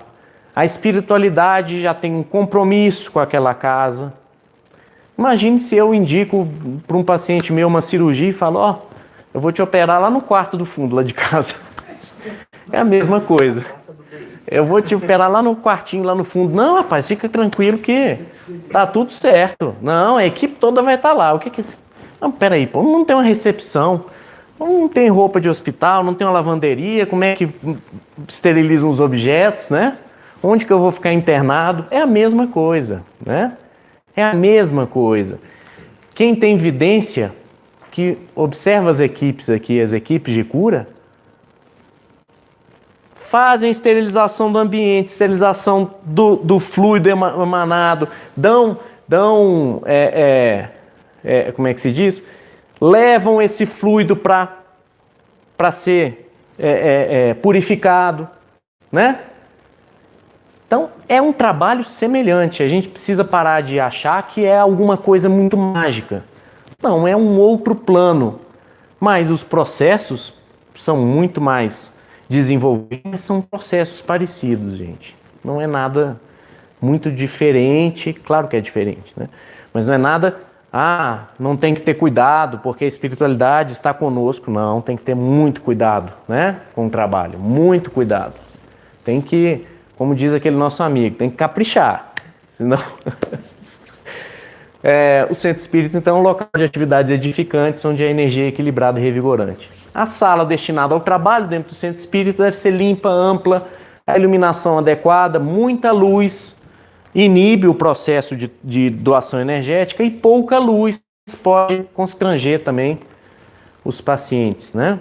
A espiritualidade já tem um compromisso com aquela casa. Imagine se eu indico para um paciente meu uma cirurgia e falo, ó, eu vou te operar lá no quarto do fundo, lá de casa. É a mesma coisa. Eu vou te operar lá no quartinho, lá no fundo. Não, rapaz, fica tranquilo que tá tudo certo. Não, a equipe toda vai estar lá. O que é isso? Não, peraí, pô, não tem uma recepção, não tem roupa de hospital, não tem uma lavanderia, como é que esterilizam os objetos, né? Onde que eu vou ficar internado? É a mesma coisa, né? É a mesma coisa. Quem tem evidência que observa as equipes aqui, as equipes de cura, fazem esterilização do ambiente, esterilização do fluido emanado, como é que se diz? Levam esse fluido para ser purificado, né? Então, é um trabalho semelhante. A gente precisa parar de achar que é alguma coisa muito mágica. Não, é um outro plano. Mas os processos são muito mais desenvolvidos, mas são processos parecidos, gente. Não é nada muito diferente. Claro que é diferente, né? Mas não é nada, não tem que ter cuidado porque a espiritualidade está conosco. Não, tem que ter muito cuidado, né? Com o trabalho. Muito cuidado. Tem que, como diz aquele nosso amigo, tem que caprichar. Senão... o centro espírita, então, é um local de atividades edificantes, onde a energia é equilibrada e revigorante. A sala destinada ao trabalho dentro do centro espírita deve ser limpa, ampla, a iluminação adequada, muita luz, inibe o processo de doação energética e pouca luz pode constranger também os pacientes, né?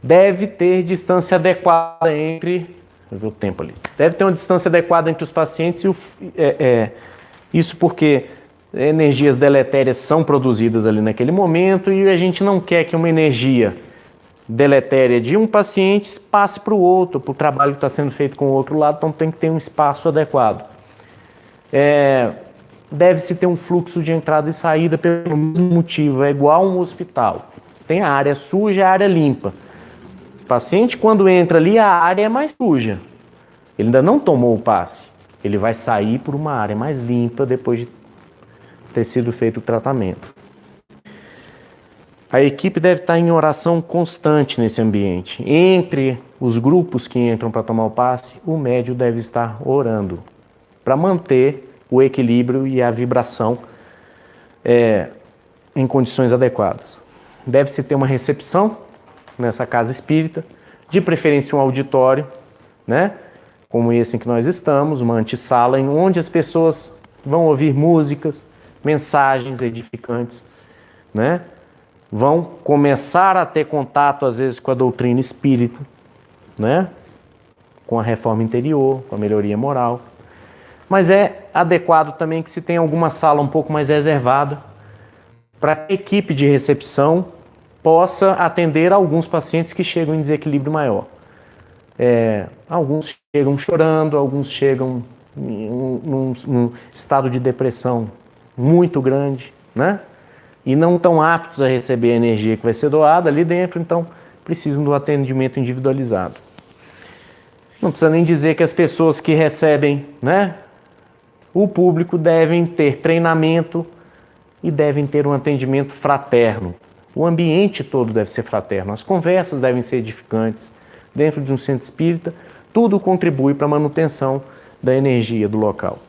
Deve ter distância adequada entre... Deixa eu ver o tempo ali. Deve ter uma distância adequada entre os pacientes e isso porque energias deletérias são produzidas ali naquele momento e a gente não quer que uma energia deletéria de um paciente passe para o outro, para o trabalho que está sendo feito com o outro lado, então tem que ter um espaço adequado. Deve-se ter um fluxo de entrada e saída pelo mesmo motivo, é igual um hospital. Tem a área suja e a área limpa. O paciente, quando entra ali, a área é mais suja. Ele ainda não tomou o passe. Ele vai sair por uma área mais limpa depois de ter sido feito o tratamento. A equipe deve estar em oração constante nesse ambiente. Entre os grupos que entram para tomar o passe, o médium deve estar orando para manter o equilíbrio e a vibração em condições adequadas. Deve-se ter uma recepção nessa casa espírita, de preferência um auditório, né? Como esse em que nós estamos, uma antessala, onde as pessoas vão ouvir músicas, mensagens edificantes, né? Vão começar a ter contato, às vezes, com a doutrina espírita, né? Com a reforma interior, com a melhoria moral. Mas é adequado também que se tenha alguma sala um pouco mais reservada para que a equipe de recepção possa atender alguns pacientes que chegam em desequilíbrio maior. Alguns chegam chorando, alguns chegam num estado de depressão muito grande, né? E não estão aptos a receber a energia que vai ser doada ali dentro, então precisam do atendimento individualizado. Não precisa nem dizer que as pessoas que recebem, né, o público devem ter treinamento e devem ter um atendimento fraterno. O ambiente todo deve ser fraterno, as conversas devem ser edificantes. Dentro de um centro espírita, tudo contribui para a manutenção da energia do local.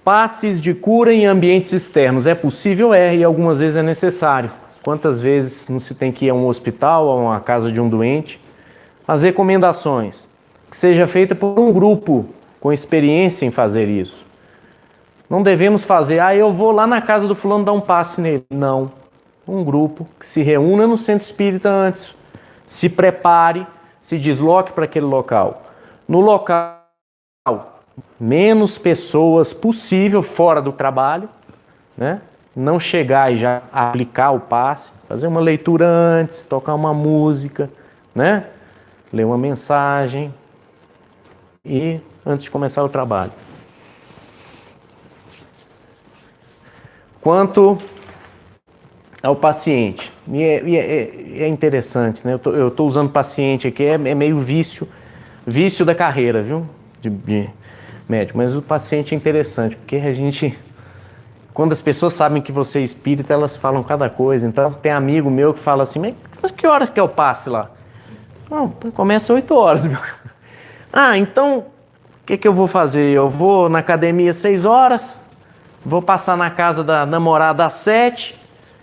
Passes de cura em ambientes externos. É possível? É, e algumas vezes é necessário. Quantas vezes não se tem que ir a um hospital, a uma casa de um doente? As recomendações. Que seja feita por um grupo com experiência em fazer isso. Não devemos fazer, eu vou lá na casa do fulano dar um passe nele. Não. Um grupo que se reúna no centro espírita antes. Se prepare, se desloque para aquele local. No local, menos pessoas possível fora do trabalho, né? Não chegar e já aplicar o passe, fazer uma leitura antes, tocar uma música, né? Ler uma mensagem e antes de começar o trabalho. Quanto ao paciente, é interessante, né? Eu estou usando paciente aqui, é meio vício da carreira, viu? De médico, mas o paciente é interessante, porque a gente, quando as pessoas sabem que você é espírita, elas falam cada coisa. Então, tem amigo meu que fala assim, mas que horas que eu passe lá? Não, começa 8 horas, meu. Então, o que eu vou fazer? Eu vou na academia 6 horas, vou passar na casa da namorada às 7,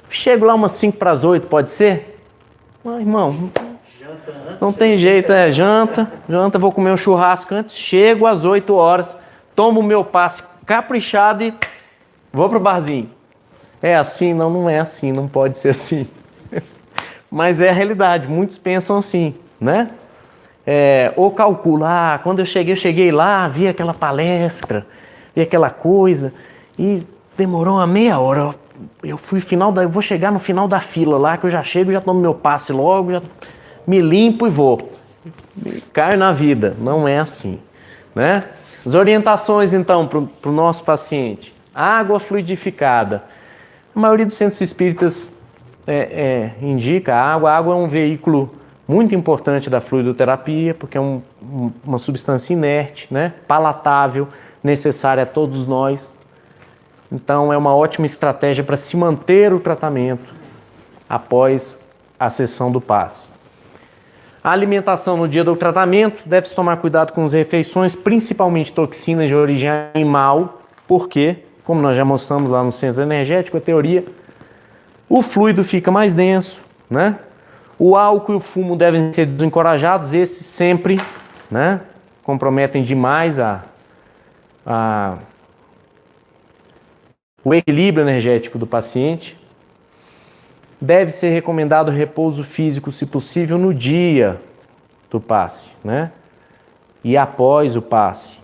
chego lá umas 5 para as 8, pode ser? Irmão, não tem jeito, janta, vou comer um churrasco antes, chego às 8 horas, tomo o meu passe caprichado e vou pro barzinho. É assim? Não é assim, não pode ser assim. Mas é a realidade, muitos pensam assim, né? Ou calcular, quando eu cheguei lá, vi aquela palestra, vi aquela coisa, e demorou uma meia hora. Eu vou chegar no final da fila lá, que eu já chego, já tomo meu passe logo, já me limpo e vou. Caio na vida. Não é assim, né? As orientações, então, para o nosso paciente. Água fluidificada. A maioria dos centros espíritas indica a água. A água é um veículo muito importante da fluidoterapia, porque é uma substância inerte, né? Palatável, necessária a todos nós. Então, é uma ótima estratégia para se manter o tratamento após a sessão do passe. A alimentação no dia do tratamento, deve-se tomar cuidado com as refeições, principalmente toxinas de origem animal, porque, como nós já mostramos lá no centro energético, a teoria, o fluido fica mais denso, né? O álcool e o fumo devem ser desencorajados, esses sempre, né, comprometem demais o equilíbrio energético do paciente. Deve ser recomendado repouso físico, se possível, no dia do passe, né? E após o passe.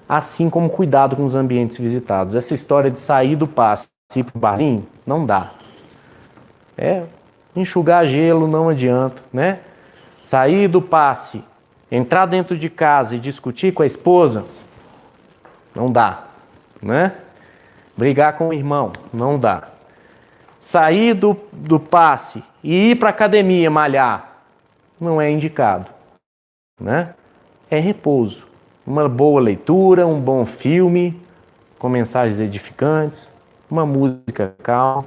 Assim como cuidado com os ambientes visitados. Essa história de sair do passe e ir para o barzinho, não dá. Enxugar gelo não adianta, né? Sair do passe, entrar dentro de casa e discutir com a esposa, não dá, né? Brigar com o irmão, não dá. Sair do passe e ir para a academia malhar, não é indicado, né? É repouso. Uma boa leitura, um bom filme, com mensagens edificantes, uma música calma.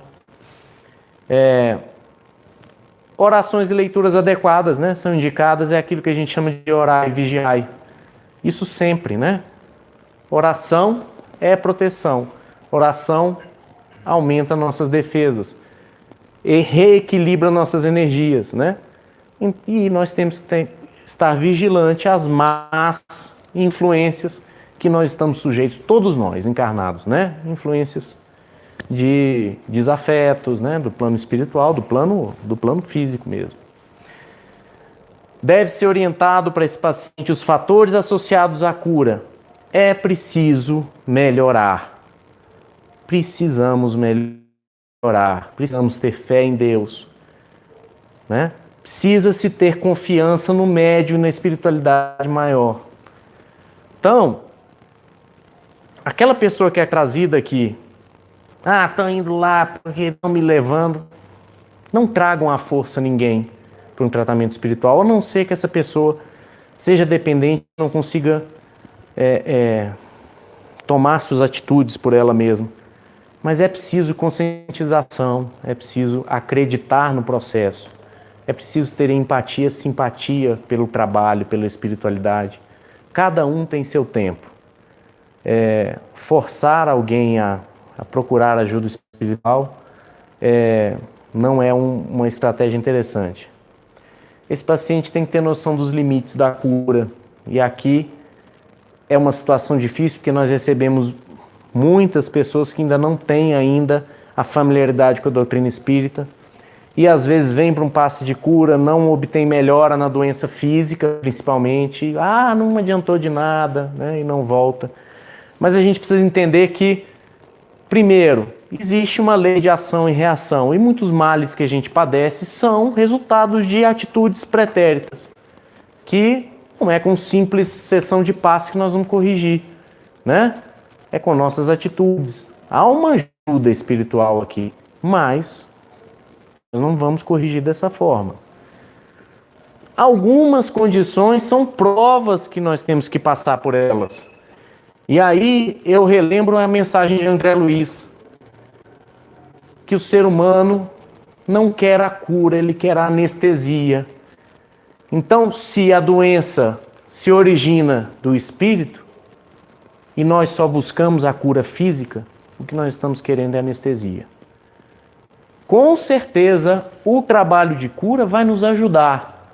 Orações e leituras adequadas, né? São indicadas, é aquilo que a gente chama de orar e vigiar. Isso sempre, né? Oração é proteção. Oração aumenta nossas defesas e reequilibra nossas energias, né? E nós temos que estar vigilante às más influências que nós estamos sujeitos, todos nós encarnados, né? Influências de desafetos, né? Do plano espiritual, do plano físico mesmo. Deve ser orientado para esse paciente os fatores associados à cura. É preciso melhorar. Precisamos melhorar, precisamos ter fé em Deus, né? Precisa-se ter confiança no médium e na espiritualidade maior. Então, aquela pessoa que é trazida aqui, estão indo lá porque estão me levando, não tragam à força ninguém para um tratamento espiritual, a não ser que essa pessoa seja dependente, não consiga tomar suas atitudes por ela mesma. Mas é preciso conscientização, é preciso acreditar no processo, é preciso ter empatia, simpatia pelo trabalho, pela espiritualidade. Cada um tem seu tempo. forçar alguém a procurar ajuda espiritual não é uma estratégia interessante. Esse paciente tem que ter noção dos limites da cura. E aqui é uma situação difícil porque nós recebemos muitas pessoas que ainda não têm ainda a familiaridade com a doutrina espírita e às vezes vêm para um passe de cura, não obtém melhora na doença física, principalmente. Não adiantou de nada, né? E não volta. Mas a gente precisa entender que, primeiro, existe uma lei de ação e reação e muitos males que a gente padece são resultados de atitudes pretéritas, que não é com simples sessão de passe que nós vamos corrigir, né? É com nossas atitudes. Há uma ajuda espiritual aqui, mas nós não vamos corrigir dessa forma. Algumas condições são provas que nós temos que passar por elas. E aí eu relembro a mensagem de André Luiz, que o ser humano não quer a cura, ele quer a anestesia. Então, se a doença se origina do espírito e nós só buscamos a cura física, o que nós estamos querendo é anestesia. Com certeza, o trabalho de cura vai nos ajudar.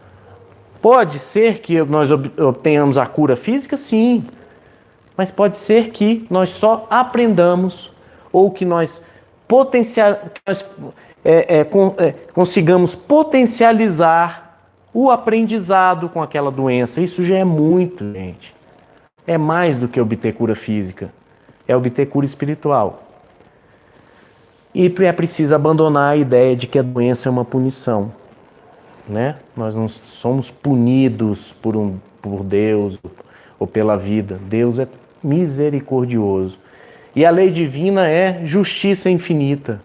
Pode ser que nós obtenhamos a cura física? Sim. Mas pode ser que nós só aprendamos ou que nós consigamos potencializar o aprendizado com aquela doença. Isso já é muito, gente. É mais do que obter cura física. É obter cura espiritual. E é preciso abandonar a ideia de que a doença é uma punição, né? Nós não somos punidos por Deus ou pela vida. Deus é misericordioso. E a lei divina é justiça infinita.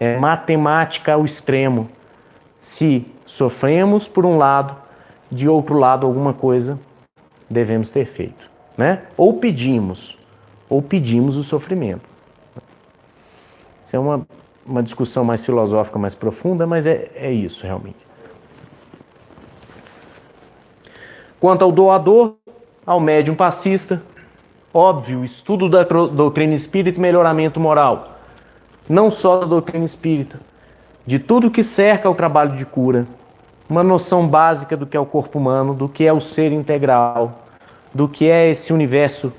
É matemática ao extremo. Se sofremos por um lado, de outro lado alguma coisa devemos ter feito, né? Ou pedimos o sofrimento. Isso é uma discussão mais filosófica, mais profunda, mas é isso realmente. Quanto ao doador, ao médium passista, óbvio, estudo da doutrina espírita e melhoramento moral. Não só da doutrina espírita, de tudo que cerca o trabalho de cura. Uma noção básica do que é o corpo humano, do que é o ser integral, do que é esse universo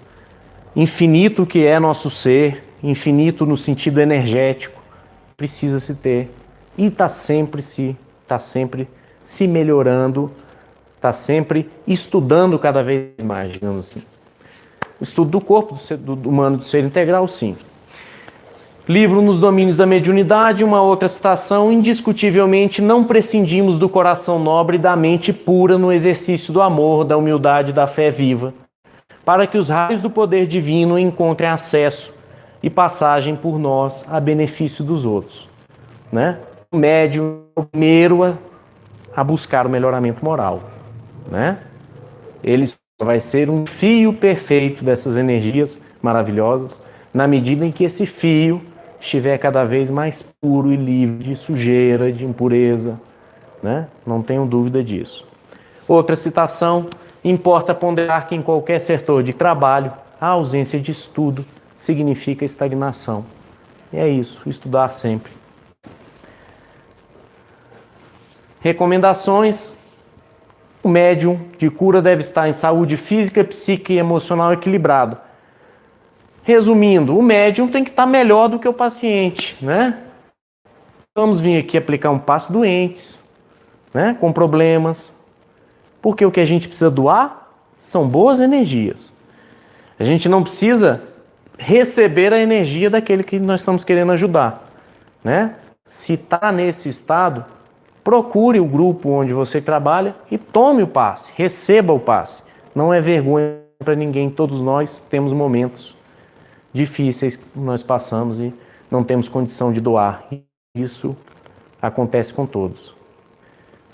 infinito que é nosso ser, infinito no sentido energético, precisa se ter. E está sempre se melhorando, está sempre estudando cada vez mais, digamos assim. O estudo do corpo, do humano, do ser integral, sim. Livro Nos Domínios da Mediunidade, uma outra citação: indiscutivelmente não prescindimos do coração nobre e da mente pura no exercício do amor, da humildade e da fé viva, para que os raios do poder divino encontrem acesso e passagem por nós a benefício dos outros, né? O médium é o primeiro a buscar o melhoramento moral, né? Ele vai ser um fio perfeito dessas energias maravilhosas na medida em que esse fio estiver cada vez mais puro e livre de sujeira, de impureza, né? Não tenho dúvida disso. Outra citação: importa ponderar que em qualquer setor de trabalho a ausência de estudo significa estagnação. E é isso, estudar sempre. Recomendações: o médium de cura deve estar em saúde física, psíquica e emocional equilibrado. Resumindo, o médium tem que estar melhor do que o paciente, né? Vamos vir aqui aplicar um passe doentes, né? Com problemas. Porque o que a gente precisa doar são boas energias. A gente não precisa receber a energia daquele que nós estamos querendo ajudar, né? Se está nesse estado, procure o grupo onde você trabalha e tome o passe, receba o passe. Não é vergonha para ninguém, todos nós temos momentos difíceis que nós passamos e não temos condição de doar. Isso acontece com todos.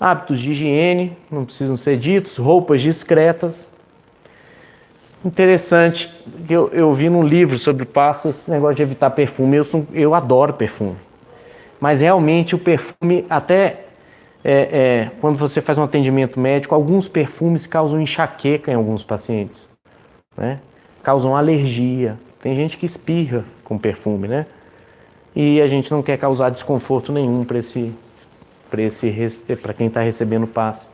Hábitos de higiene não precisam ser ditos, roupas discretas. Interessante, eu vi num livro sobre passe esse negócio de evitar perfume. Eu adoro perfume, mas realmente o perfume, até quando você faz um atendimento médico, alguns perfumes causam enxaqueca em alguns pacientes, né? causam alergia. Tem gente que espirra com perfume, né? E a gente não quer causar desconforto nenhum para quem está recebendo o passe.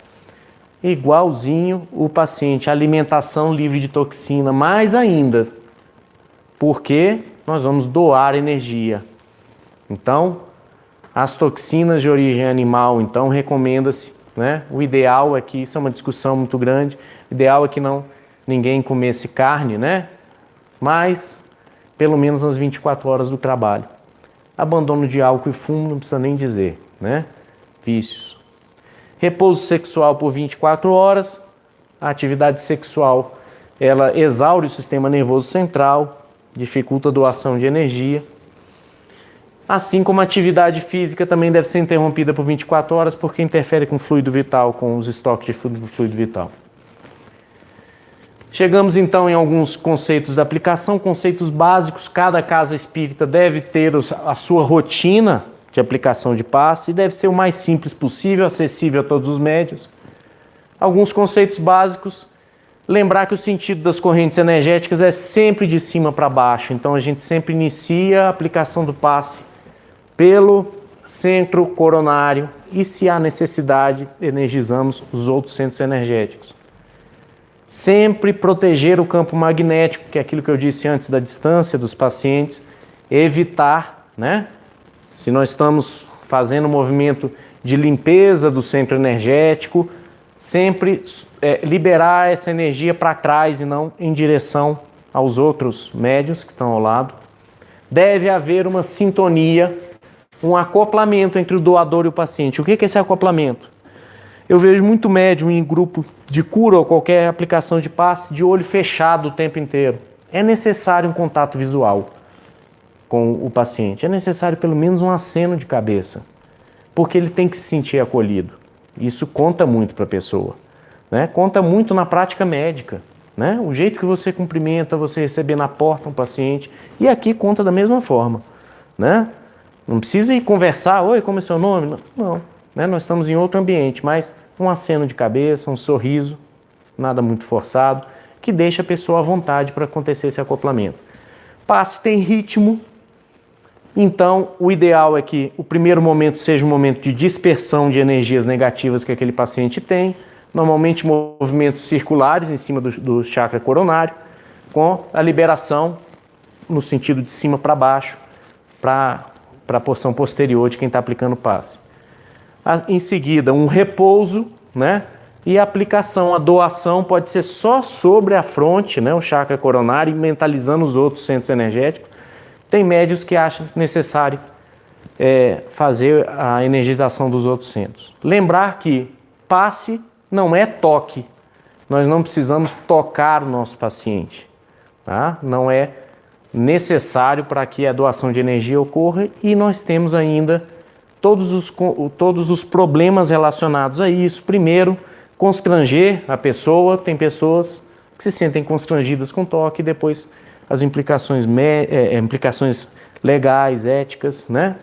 Igualzinho o paciente, alimentação livre de toxina, mais ainda, porque nós vamos doar energia. Então, as toxinas de origem animal, então, recomenda-se, né? O ideal é que, isso é uma discussão muito grande, o ideal é que ninguém comesse carne, né? Mas, pelo menos nas 24 horas do trabalho. Abandono de álcool e fumo, não precisa nem dizer, né? Vícios. Repouso sexual por 24 horas, a atividade sexual, ela exaure o sistema nervoso central, dificulta a doação de energia. Assim como a atividade física também deve ser interrompida por 24 horas, porque interfere com o fluido vital, com os estoques de fluido vital. Chegamos então em alguns conceitos da aplicação, conceitos básicos. Cada casa espírita deve ter a sua rotina de aplicação de passe e deve ser o mais simples possível, acessível a todos os médios. Alguns conceitos básicos. Lembrar que o sentido das correntes energéticas é sempre de cima para baixo, então a gente sempre inicia a aplicação do passe pelo centro coronário e, se há necessidade, energizamos os outros centros energéticos. Sempre proteger o campo magnético, que é aquilo que eu disse antes da distância dos pacientes, evitar, né? Se nós estamos fazendo um movimento de limpeza do centro energético, sempre liberar essa energia para trás e não em direção aos outros médios que estão ao lado. Deve haver uma sintonia, um acoplamento entre o doador e o paciente. O que é esse acoplamento? Eu vejo muito médium em grupo de cura ou qualquer aplicação de passe de olho fechado o tempo inteiro. É necessário um contato visual com o paciente. É necessário pelo menos um aceno de cabeça, porque ele tem que se sentir acolhido. Isso conta muito para a pessoa, né? Conta muito na prática médica, né? O jeito que você cumprimenta, você receber na porta um paciente, e aqui conta da mesma forma, né? Não precisa ir conversar, oi, como é seu nome? Não, né? Nós estamos em outro ambiente, mas um aceno de cabeça, um sorriso, nada muito forçado, que deixa a pessoa à vontade para acontecer esse acoplamento. Passe tem ritmo, então o ideal é que o primeiro momento seja um momento de dispersão de energias negativas que aquele paciente tem, normalmente movimentos circulares em cima do chakra coronário, com a liberação no sentido de cima para baixo, para a porção posterior de quem está aplicando o passe. Em seguida, um repouso, né? E a aplicação, a doação pode ser só sobre a fronte, né? O chakra coronário, mentalizando os outros centros energéticos. Tem médios que acham necessário fazer a energização dos outros centros. Lembrar que passe não é toque. Nós não precisamos tocar o nosso paciente, tá? Não é necessário para que a doação de energia ocorra, e nós temos ainda todos os problemas relacionados a isso. Primeiro, constranger a pessoa. Tem pessoas que se sentem constrangidas com toque, e depois as implicações legais, éticas, né,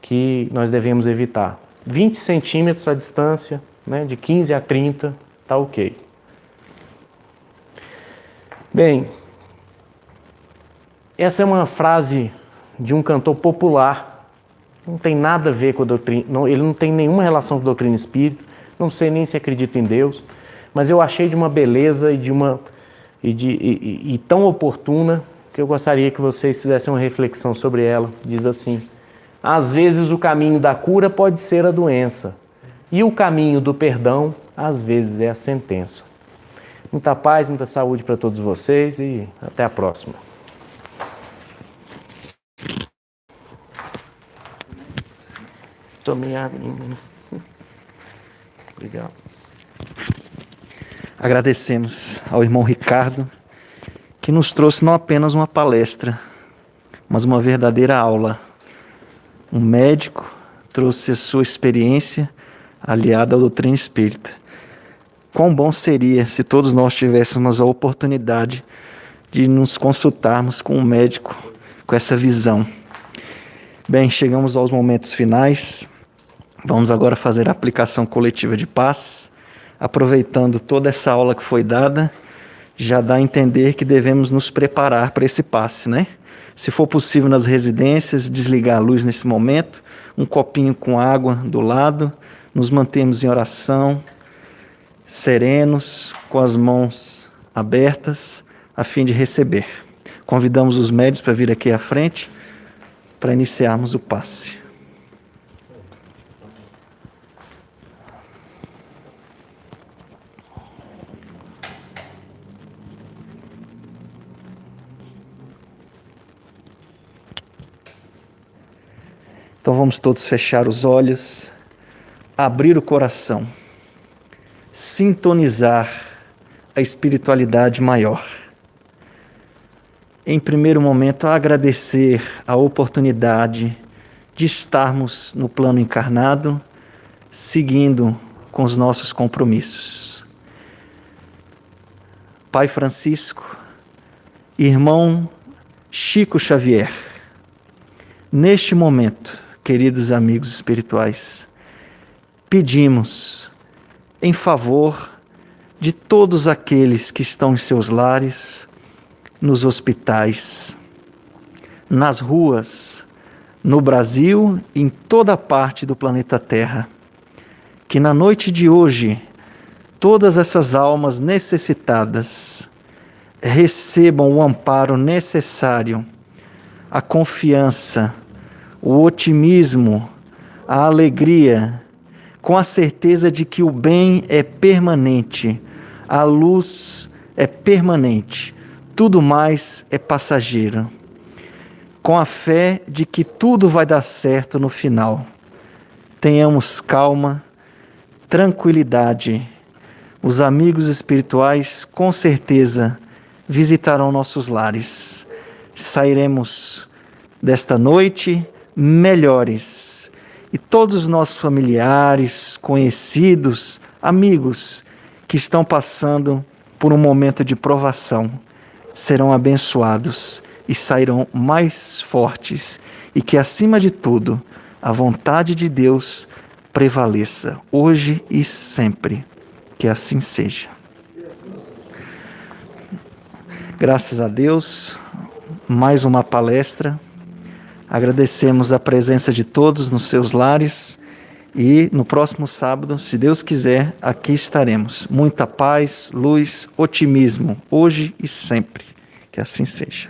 que nós devemos evitar. 20 centímetros a distância, né, de 15 a 30, tá ok. Bem, essa é uma frase de um cantor popular, não tem nada a ver com a doutrina, ele não tem nenhuma relação com a doutrina espírita, não sei nem se acredita em Deus, mas eu achei de uma beleza e tão oportuna que eu gostaria que vocês fizessem uma reflexão sobre ela. Diz assim: às vezes o caminho da cura pode ser a doença, e o caminho do perdão, às vezes, é a sentença. Muita paz, muita saúde para todos vocês e até a próxima. Tomei água. Obrigado. Agradecemos ao irmão Ricardo, que nos trouxe não apenas uma palestra, mas uma verdadeira aula. Um médico trouxe a sua experiência aliada à doutrina espírita. Quão bom seria se todos nós tivéssemos a oportunidade de nos consultarmos com um médico com essa visão. Bem, chegamos aos momentos finais. Vamos agora fazer a aplicação coletiva de paz, aproveitando toda essa aula que foi dada. já dá a entender que devemos nos preparar para esse passe, né? Se for possível nas residências, desligar a luz nesse momento, um copinho com água do lado, nos mantemos em oração, serenos, com as mãos abertas, a fim de receber. Convidamos os médios para vir aqui à frente, para iniciarmos o passe. Então vamos todos fechar os olhos, abrir o coração, sintonizar a espiritualidade maior. Em primeiro momento, agradecer a oportunidade de estarmos no plano encarnado, seguindo com os nossos compromissos. Pai Francisco, irmão Chico Xavier, neste momento, queridos amigos espirituais, pedimos em favor de todos aqueles que estão em seus lares, nos hospitais, nas ruas, no Brasil e em toda parte do planeta Terra, que na noite de hoje, todas essas almas necessitadas recebam o amparo necessário, a confiança, o otimismo, a alegria, com a certeza de que o bem é permanente, a luz é permanente, tudo mais é passageiro. Com a fé de que tudo vai dar certo no final. Tenhamos calma, tranquilidade. Os amigos espirituais, com certeza, visitarão nossos lares. Sairemos desta noite melhores. E todos os nossos familiares, conhecidos, amigos que estão passando por um momento de provação, serão abençoados e sairão mais fortes, e que, acima de tudo, a vontade de Deus prevaleça, hoje e sempre. Que assim seja. Graças a Deus, mais uma palestra. Agradecemos a presença de todos nos seus lares e no próximo sábado, se Deus quiser, aqui estaremos. Muita paz, luz, otimismo, hoje e sempre. Que assim seja.